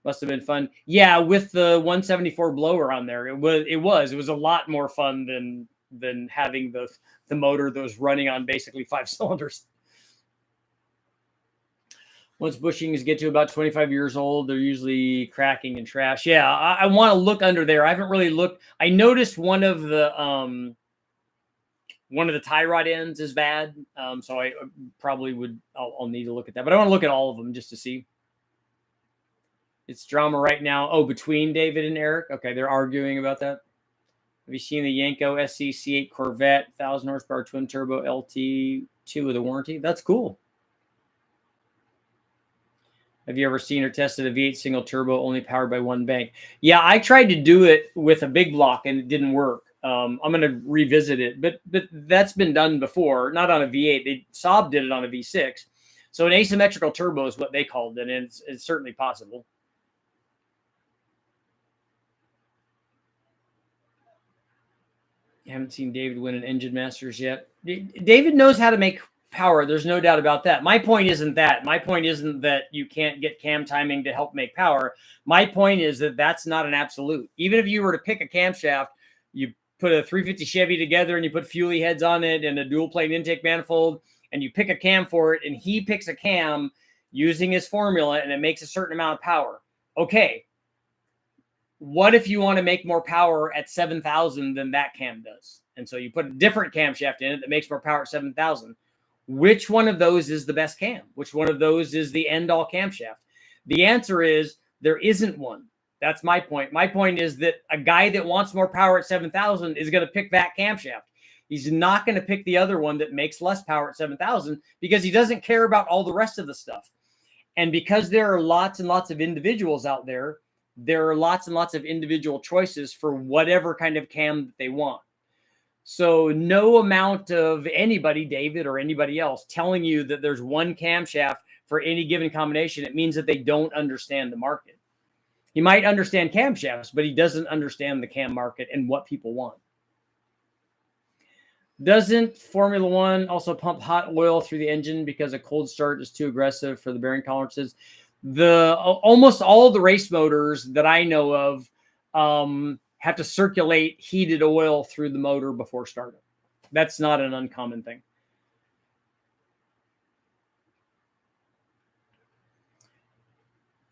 Must have been fun. Yeah, with the 174 blower on there. It was a lot more fun than having the motor that was running on basically 5 cylinders. Once bushings get to about 25 years old, they're usually cracking and trash. Yeah, I want to look under there. I haven't really looked. I noticed one of the tie rod ends is bad. So I probably would. I'll need to look at that. But I want to look at all of them just to see. It's drama right now. Oh, between David and Eric. Okay, they're arguing about that. Have you seen the Yanko SC C8 Corvette 1,000 horsepower twin turbo LT2 with a warranty? That's cool. Have you ever seen or tested a V8 single turbo only powered by one bank? Yeah, I tried to do it with a big block and it didn't work. I'm going to revisit it, but that's been done before, not on a V8. Saab did it on a V6. So an asymmetrical turbo is what they called it, and it's certainly possible. I haven't seen David win an Engine Masters yet. David knows how to make power. There's no doubt about that. My point isn't that. My point isn't that you can't get cam timing to help make power. My point is that that's not an absolute. Even if you were to pick a camshaft, you put a 350 Chevy together and you put Fuelie heads on it and a dual plate intake manifold, and you pick a cam for it, and he picks a cam using his formula and it makes a certain amount of power. Okay. What if you want to make more power at 7,000 than that cam does? And so you put a different camshaft in it that makes more power at 7,000. Which one of those is the best cam? Which one of those is the end-all camshaft? The answer is there isn't one. That's my point. My point is that a guy that wants more power at 7,000 is going to pick that camshaft. He's not going to pick the other one that makes less power at 7,000 because he doesn't care about all the rest of the stuff. And because there are lots and lots of individuals out there, there are lots and lots of individual choices for whatever kind of cam that they want. So no amount of anybody, David or anybody else, telling you that there's one camshaft for any given combination, it means that they don't understand the market. He might understand camshafts, but he doesn't understand the cam market and what people want. Doesn't Formula One also pump hot oil through the engine because a cold start is too aggressive for the bearing tolerances? Almost all of the race motors that I know of have to circulate heated oil through the motor before starting. That's not an uncommon thing.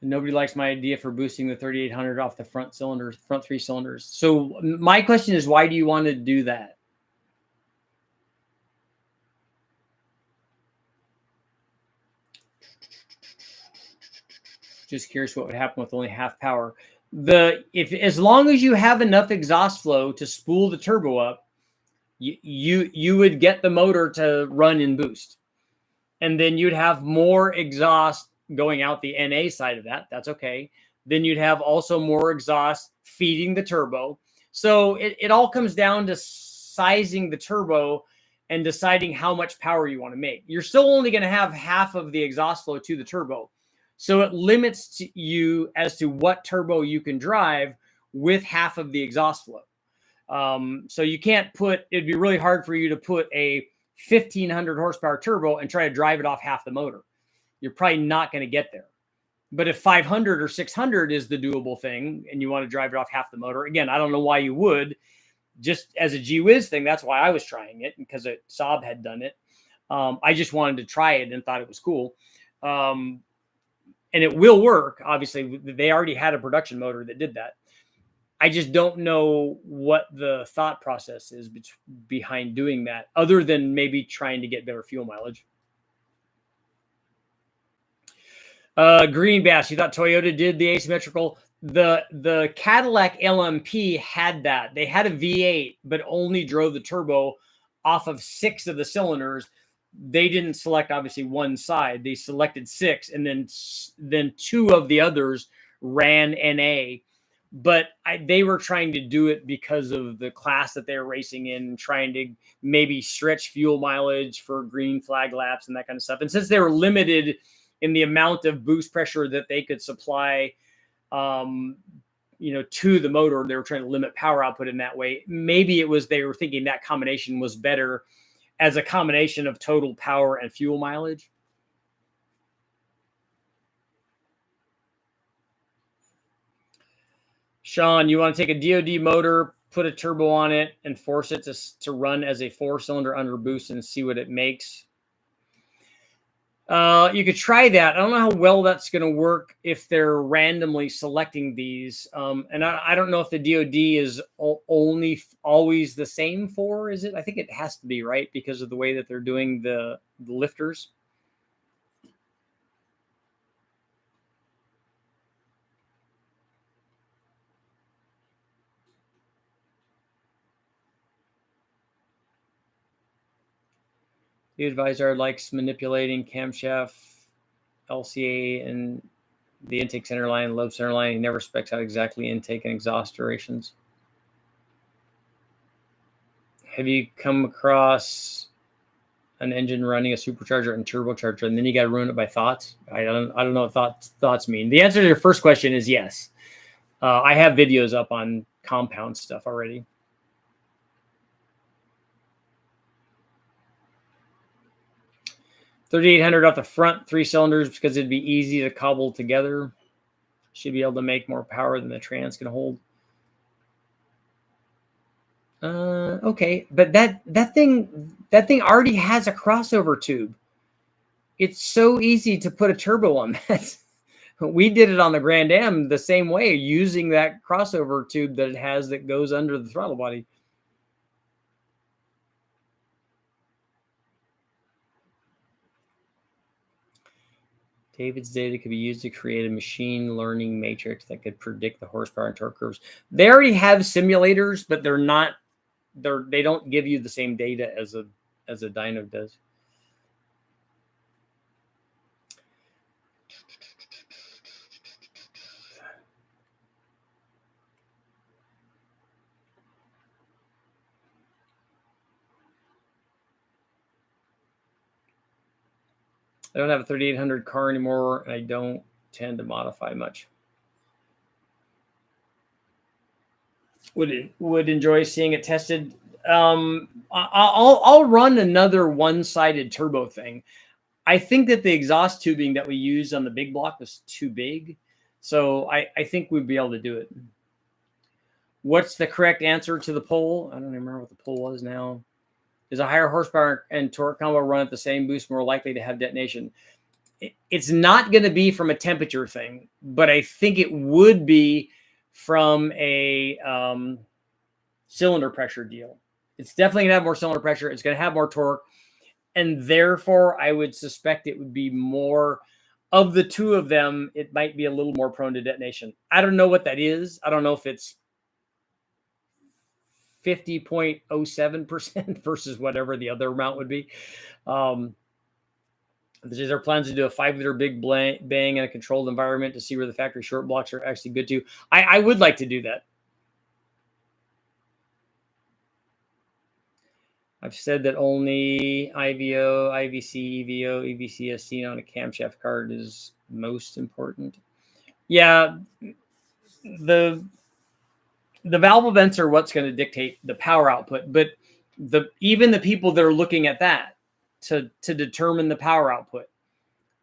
Nobody likes my idea for boosting the 3,800 off the front three cylinders. So my question is, why do you want to do that? Just curious what would happen with only half power. As long as you have enough exhaust flow to spool the turbo up, you would get the motor to run in boost, and then you'd have more exhaust going out the NA side of that. That's okay. Then you'd have also more exhaust feeding the turbo. So it all comes down to sizing the turbo and deciding how much power you want to make. You're still only going to have half of the exhaust flow to the turbo. So it limits you as to what turbo you can drive with half of the exhaust flow. So you can't it'd be really hard for you to put a 1,500 horsepower turbo and try to drive it off half the motor. You're probably not going to get there. But if 500 or 600 is the doable thing and you want to drive it off half the motor, again, I don't know why you would. just as a gee whiz thing. That's why I was trying it, because Saab had done it. I just wanted to try it and thought it was cool. And it will work. Obviously, they already had a production motor that did that. I just don't know what the thought process is behind doing that, other than maybe trying to get better fuel mileage. Green Bass, you thought Toyota did the asymmetrical? The Cadillac LMP had that. They had a V8, but only drove the turbo off of 6 of the cylinders. They didn't select, obviously, one side. They selected 6, and then 2 of the others ran NA. But they were trying to do it because of the class that they were racing in, trying to maybe stretch fuel mileage for green flag laps and that kind of stuff. And since they were limited in the amount of boost pressure that they could supply, to the motor, they were trying to limit power output in that way. Maybe it was they were thinking that combination was better as a combination of total power and fuel mileage. Sean, you want to take a DOD motor, put a turbo on it, and force it to run as a 4-cylinder under boost and see what it makes? You could try that. I don't know how well that's going to work if they're randomly selecting these. And I don't know if the DOD is only always the same 4, is it? I think it has to be, right? Because of the way that they're doing the lifters. The advisor likes manipulating camshaft, LCA, and the intake center line, lobe center line. He never specs out exactly intake and exhaust durations. Have you come across an engine running a supercharger and turbocharger, and then you got to ruin it by thoughts? I don't know what thoughts mean. The answer to your first question is yes. I have videos up on compound stuff already. $3,800 off the front, 3 cylinders, because it'd be easy to cobble together. Should be able to make more power than the trans can hold. Okay, but that thing already has a crossover tube. It's so easy to put a turbo on that. We did it on the Grand Am the same way, using that crossover tube that it has that goes under the throttle body. David's data could be used to create a machine learning matrix that could predict the horsepower and torque curves. They already have simulators, but they don't give you the same data as a dyno does. I don't have a 3800 car anymore, and I don't tend to modify much. Would enjoy seeing it tested. I'll run another one-sided turbo thing. I think that the exhaust tubing that we used on the big block was too big, so I think we'd be able to do it. What's the correct answer to the poll? I don't even remember what the poll was now. Is a higher horsepower and torque combo run at the same boost more likely to have detonation? It's not going to be from a temperature thing, but I think it would be from a cylinder pressure deal. It's definitely going to have more cylinder pressure. It's going to have more torque. And therefore, I would suspect it would be more of the two of them. It might be a little more prone to detonation. I don't know what that is. I don't know if it's 50.07% versus whatever the other amount would be. Is there plans to do a 5-liter big bang in a controlled environment to see where the factory short blocks are actually good to? I would like to do that. I've said that only IVO, IVC, EVO, EVC as seen on a camshaft card is most important. Yeah, the valve events are what's going to dictate the power output, but even the people that are looking at that to determine the power output,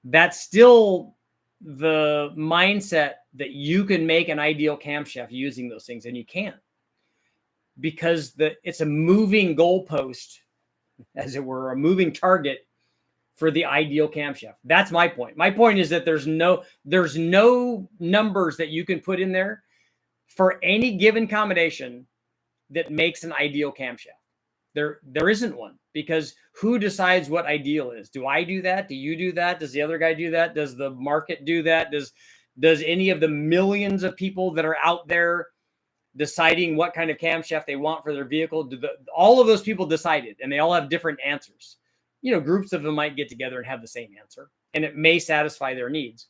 that's still the mindset that you can make an ideal camshaft using those things, and you can't. because it's a moving goalpost, as it were, a moving target for the ideal camshaft. That's my point. My point is that there's no numbers that you can put in there for any given combination that makes an ideal camshaft. There isn't one, because who decides what ideal is? Do I do that? Do you do that? Does the other guy do that? Does the market do that? Does any of the millions of people that are out there deciding what kind of camshaft they want for their vehicle, all of those people decided, and they all have different answers. Groups of them might get together and have the same answer, and it may satisfy their needs.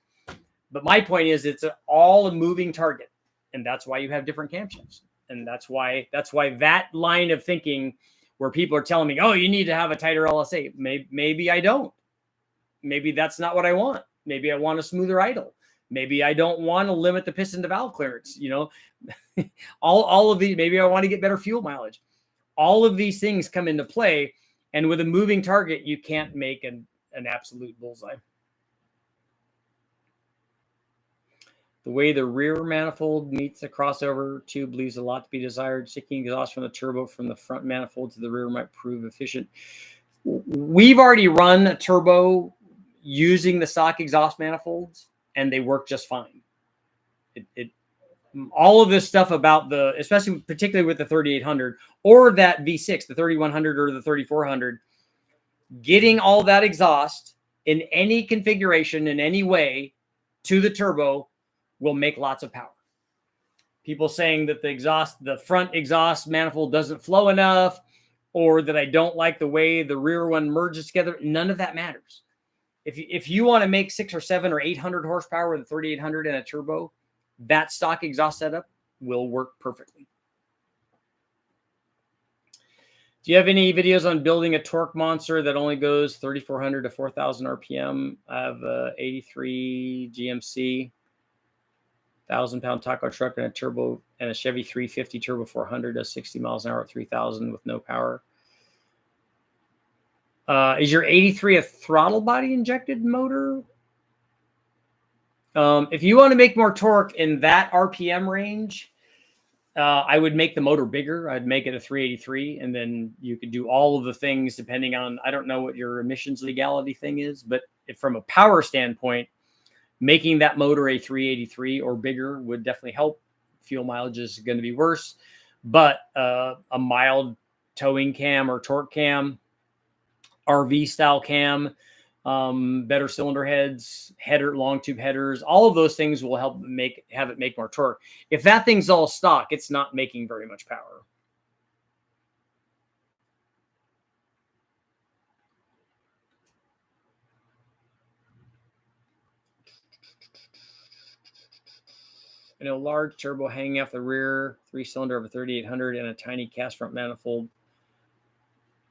But my point is, it's all a moving target, and that's why you have different camshafts. And that's why that line of thinking, where people are telling me, oh, you need to have a tighter LSA. Maybe I don't. Maybe that's not what I want. Maybe I want a smoother idle. Maybe I don't want to limit the piston to valve clearance. All of these, maybe I want to get better fuel mileage. All of these things come into play. And with a moving target, you can't make an absolute bullseye. The way the rear manifold meets the crossover tube leaves a lot to be desired. Sticking exhaust from the turbo from the front manifold to the rear might prove efficient. We've already run a turbo using the stock exhaust manifolds, and they work just fine. All of this stuff about especially particularly with the 3800 or that V6, the 3100 or the 3400, getting all that exhaust in any configuration, in any way, to the turbo will make lots of power. People saying that the front exhaust manifold doesn't flow enough, or that I don't like the way the rear one merges together, none of that matters. If you want to make 600 or 700 or 800 horsepower with a 3800 and a turbo, that stock exhaust setup will work perfectly. Do you have any videos on building a torque monster that only goes 3,400 to 4,000 RPM? I have a 83 GMC, 1,000-pound taco truck and a turbo, and a Chevy 350 Turbo 400 does 60 miles an hour at 3,000 with no power. Is your 83 a throttle body injected motor? If you want to make more torque in that RPM range, I would make the motor bigger. I'd make it a 383, and then you could do all of the things depending on, I don't know what your emissions legality thing is, but if from a power standpoint, making that motor a 383 or bigger would definitely help. Fuel mileage is going to be worse, but a mild towing cam or torque cam, RV style cam, better cylinder heads, long tube headers, all of those things will help have it make more torque. If that thing's all stock, it's not making very much power. And a large turbo hanging off the rear 3-cylinder of a 3800 and a tiny cast front manifold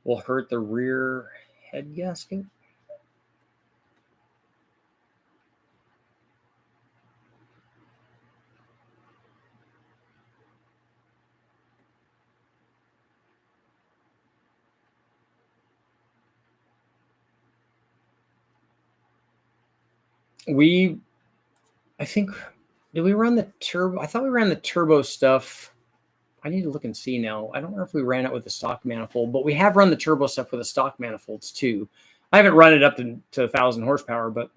will hurt the rear head gasket. I think, did we run the turbo? I thought we ran the turbo stuff. I need to look and see now. I don't know if we ran it with the stock manifold, but we have run the turbo stuff with the stock manifolds too. I haven't run it up to 1,000 horsepower, but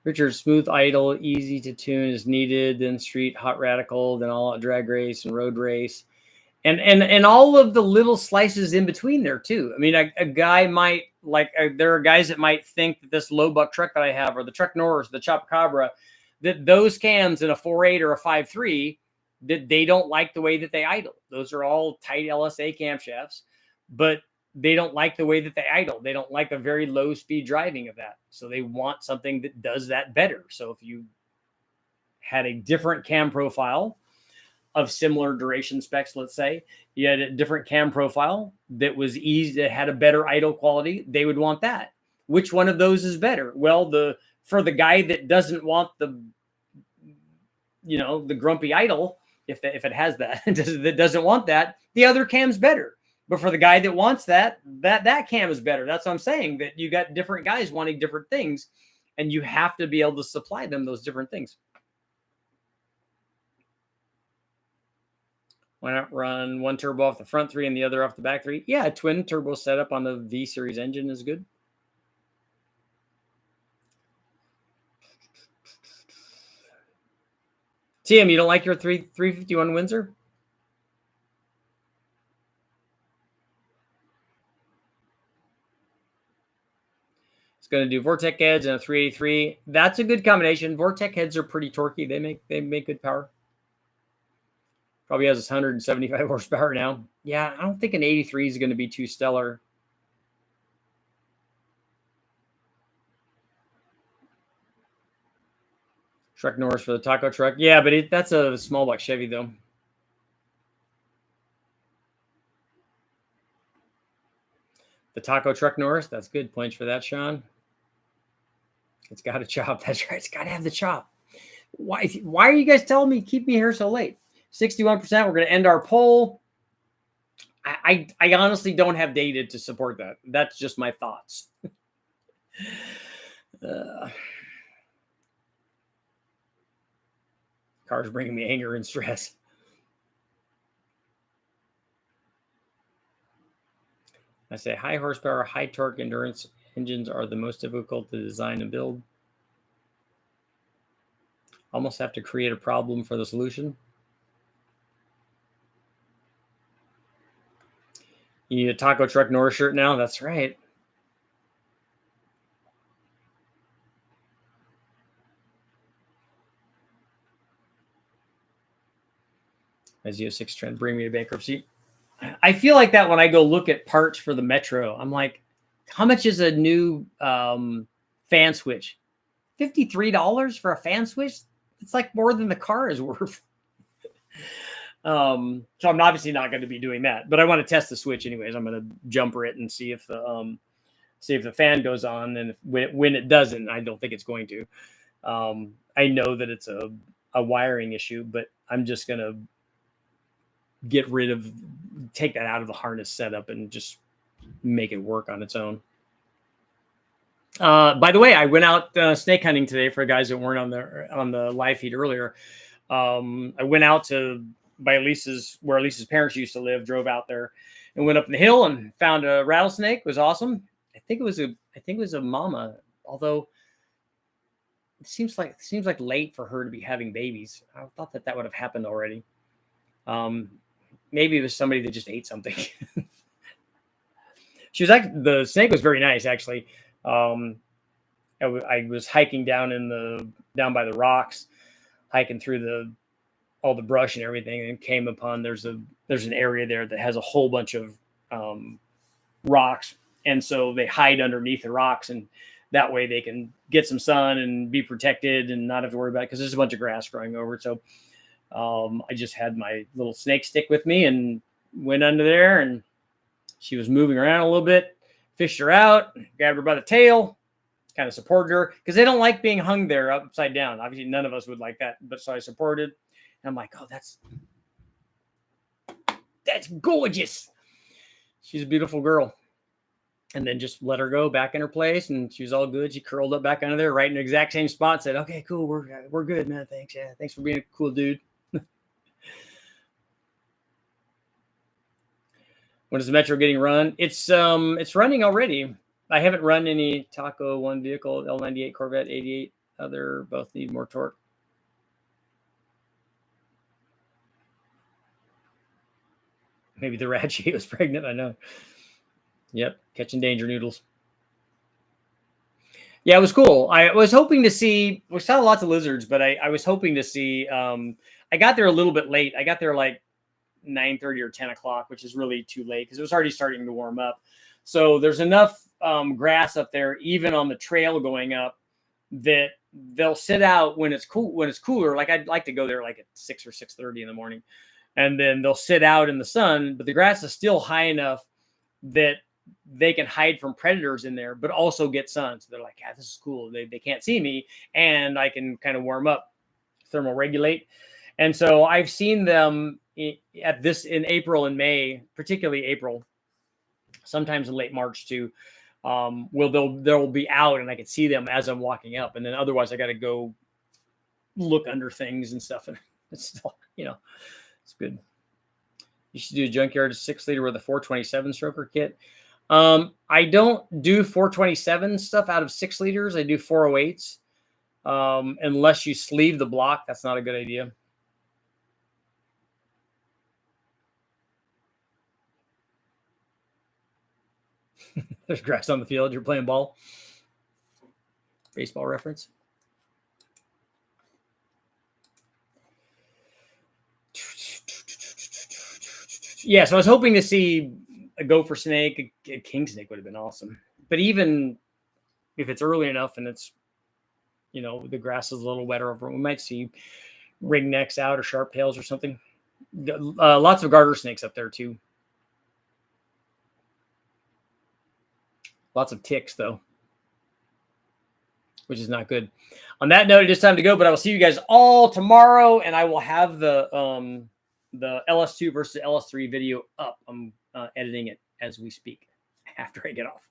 Richard, smooth idle, easy to tune is needed, then street, hot radical, then all out drag race and road race. And all of the little slices in between there too. I mean, a guy might there are guys that might think that this low buck truck that I have, or the Truck Norris, the Chupacabra, that those cams in a 4.8 or a 5.3, that they don't like the way that they idle. Those are all tight LSA camshafts, but they don't like the way that they idle. They don't like the very low speed driving of that. So they want something that does that better. So if you had a different cam profile of similar duration specs, let's say you had a different cam profile that was easy, that had a better idle quality, they would want that. Which one of those is better? Well, for the guy that doesn't want the grumpy idle, if it has that, that doesn't want that, the other cam's better. But for the guy that wants that cam is better. That's what I'm saying, that you got different guys wanting different things, and you have to be able to supply them those different things. Why not run one turbo off the front three and the other off the back three? Yeah, a twin turbo setup on the V series engine is good. Tim, you don't like your 351 Windsor? It's going to do Vortec heads and a 383. That's a good combination. Vortec heads are pretty torquey. They make good power. Probably has 175 horsepower now. Yeah, I don't think an 83 is going to be too stellar. Truck Norris for the taco truck. Yeah, but that's a small block Chevy though. The taco truck Norris. That's good. Points for that, Sean. It's got a chop. That's right. It's got to have the chop. Why are you guys telling me keep me here so late? 61%. We're going to end our poll. I honestly don't have data to support that. That's just my thoughts. Car's bringing me anger and stress. I say high horsepower, high torque endurance engines are the most difficult to design and build. Almost have to create a problem for the solution. You need a taco truck Norris shirt now? That's right. As U6 trying to bring me to bankruptcy. I feel like that when I go look at parts for the Metro. I'm like, how much is a new fan switch? $53 for a fan switch? It's like more than the car is worth. So I'm obviously not going to be doing that, but I want to test the switch anyways. I'm going to jumper it and see if the fan goes on, and when it doesn't, I don't think it's going to. I know that it's a wiring issue, but I'm just going to take that out of the harness setup and just make it work on its own. By the way, I went out snake hunting today for guys that weren't on the live feed earlier. I went out to where Lisa's parents used to live, drove out there and went up the hill and found a rattlesnake. It was awesome. I think it was a mama, although it seems like late for her to be having babies. I thought that would have happened already. Maybe it was somebody that just ate something. The snake was very nice, actually. I was hiking down by the rocks, hiking through all the brush and everything, and came upon there's an area there that has a whole bunch of rocks, and so they hide underneath the rocks, and that way they can get some sun and be protected and not have to worry about it because there's a bunch of grass growing over it. So I just had my little snake stick with me and went under there, and she was moving around a little bit, fished her out, grabbed her by the tail, kind of supported her because they don't like being hung there upside down. Obviously, none of us would like that, but so I supported. And I'm like, oh, that's gorgeous. She's a beautiful girl. And then just let her go back in her place, and she was all good. She curled up back under there, right in the exact same spot. Said, "Okay, cool, we're good, man. Thanks, yeah, thanks for being a cool dude." When is the Metro getting run? It's running already. I haven't run any Taco One vehicle, L98, Corvette 88. Other both need more torque. Maybe the Ratchet was pregnant. I know. Yep, catching danger noodles. Yeah, it was cool. I was hoping to see. We saw lots of lizards, but I was hoping to see. I got there a little bit late. I got there like 9:30 or 10 o'clock, which is really too late because it was already starting to warm up. So there's enough grass up there, even on the trail going up, that they'll sit out when it's cool. When it's cooler, like I'd like to go there like at 6 or 6:30 in the morning, and then they'll sit out in the sun. But the grass is still high enough that they can hide from predators in there, but also get sun. So they're like, yeah, this is cool. They can't see me, and I can kind of warm up, thermal regulate. And so I've seen them in April and May, particularly April, sometimes in late March too. They'll be out, and I can see them as I'm walking up. And then otherwise, I got to go look under things and stuff. And it's still, it's good. You should do a junkyard 6-liter with a 427 stroker kit. I don't do 427 stuff out of 6 liters. I do 408s. Unless you sleeve the block, that's not a good idea. There's grass on the field. You're playing ball. Baseball reference. Yeah, so I was hoping to see a gopher snake. A king snake would have been awesome. But even if it's early enough and it's, you know, the grass is a little wetter over, we might see ringnecks out or sharp tails or something. Lots of garter snakes up there too. Lots of ticks though, which is not good. On that note, it is time to go, but I will see you guys all tomorrow, and I will have the LS2 versus LS3 video up. I'm editing it as we speak after I get off.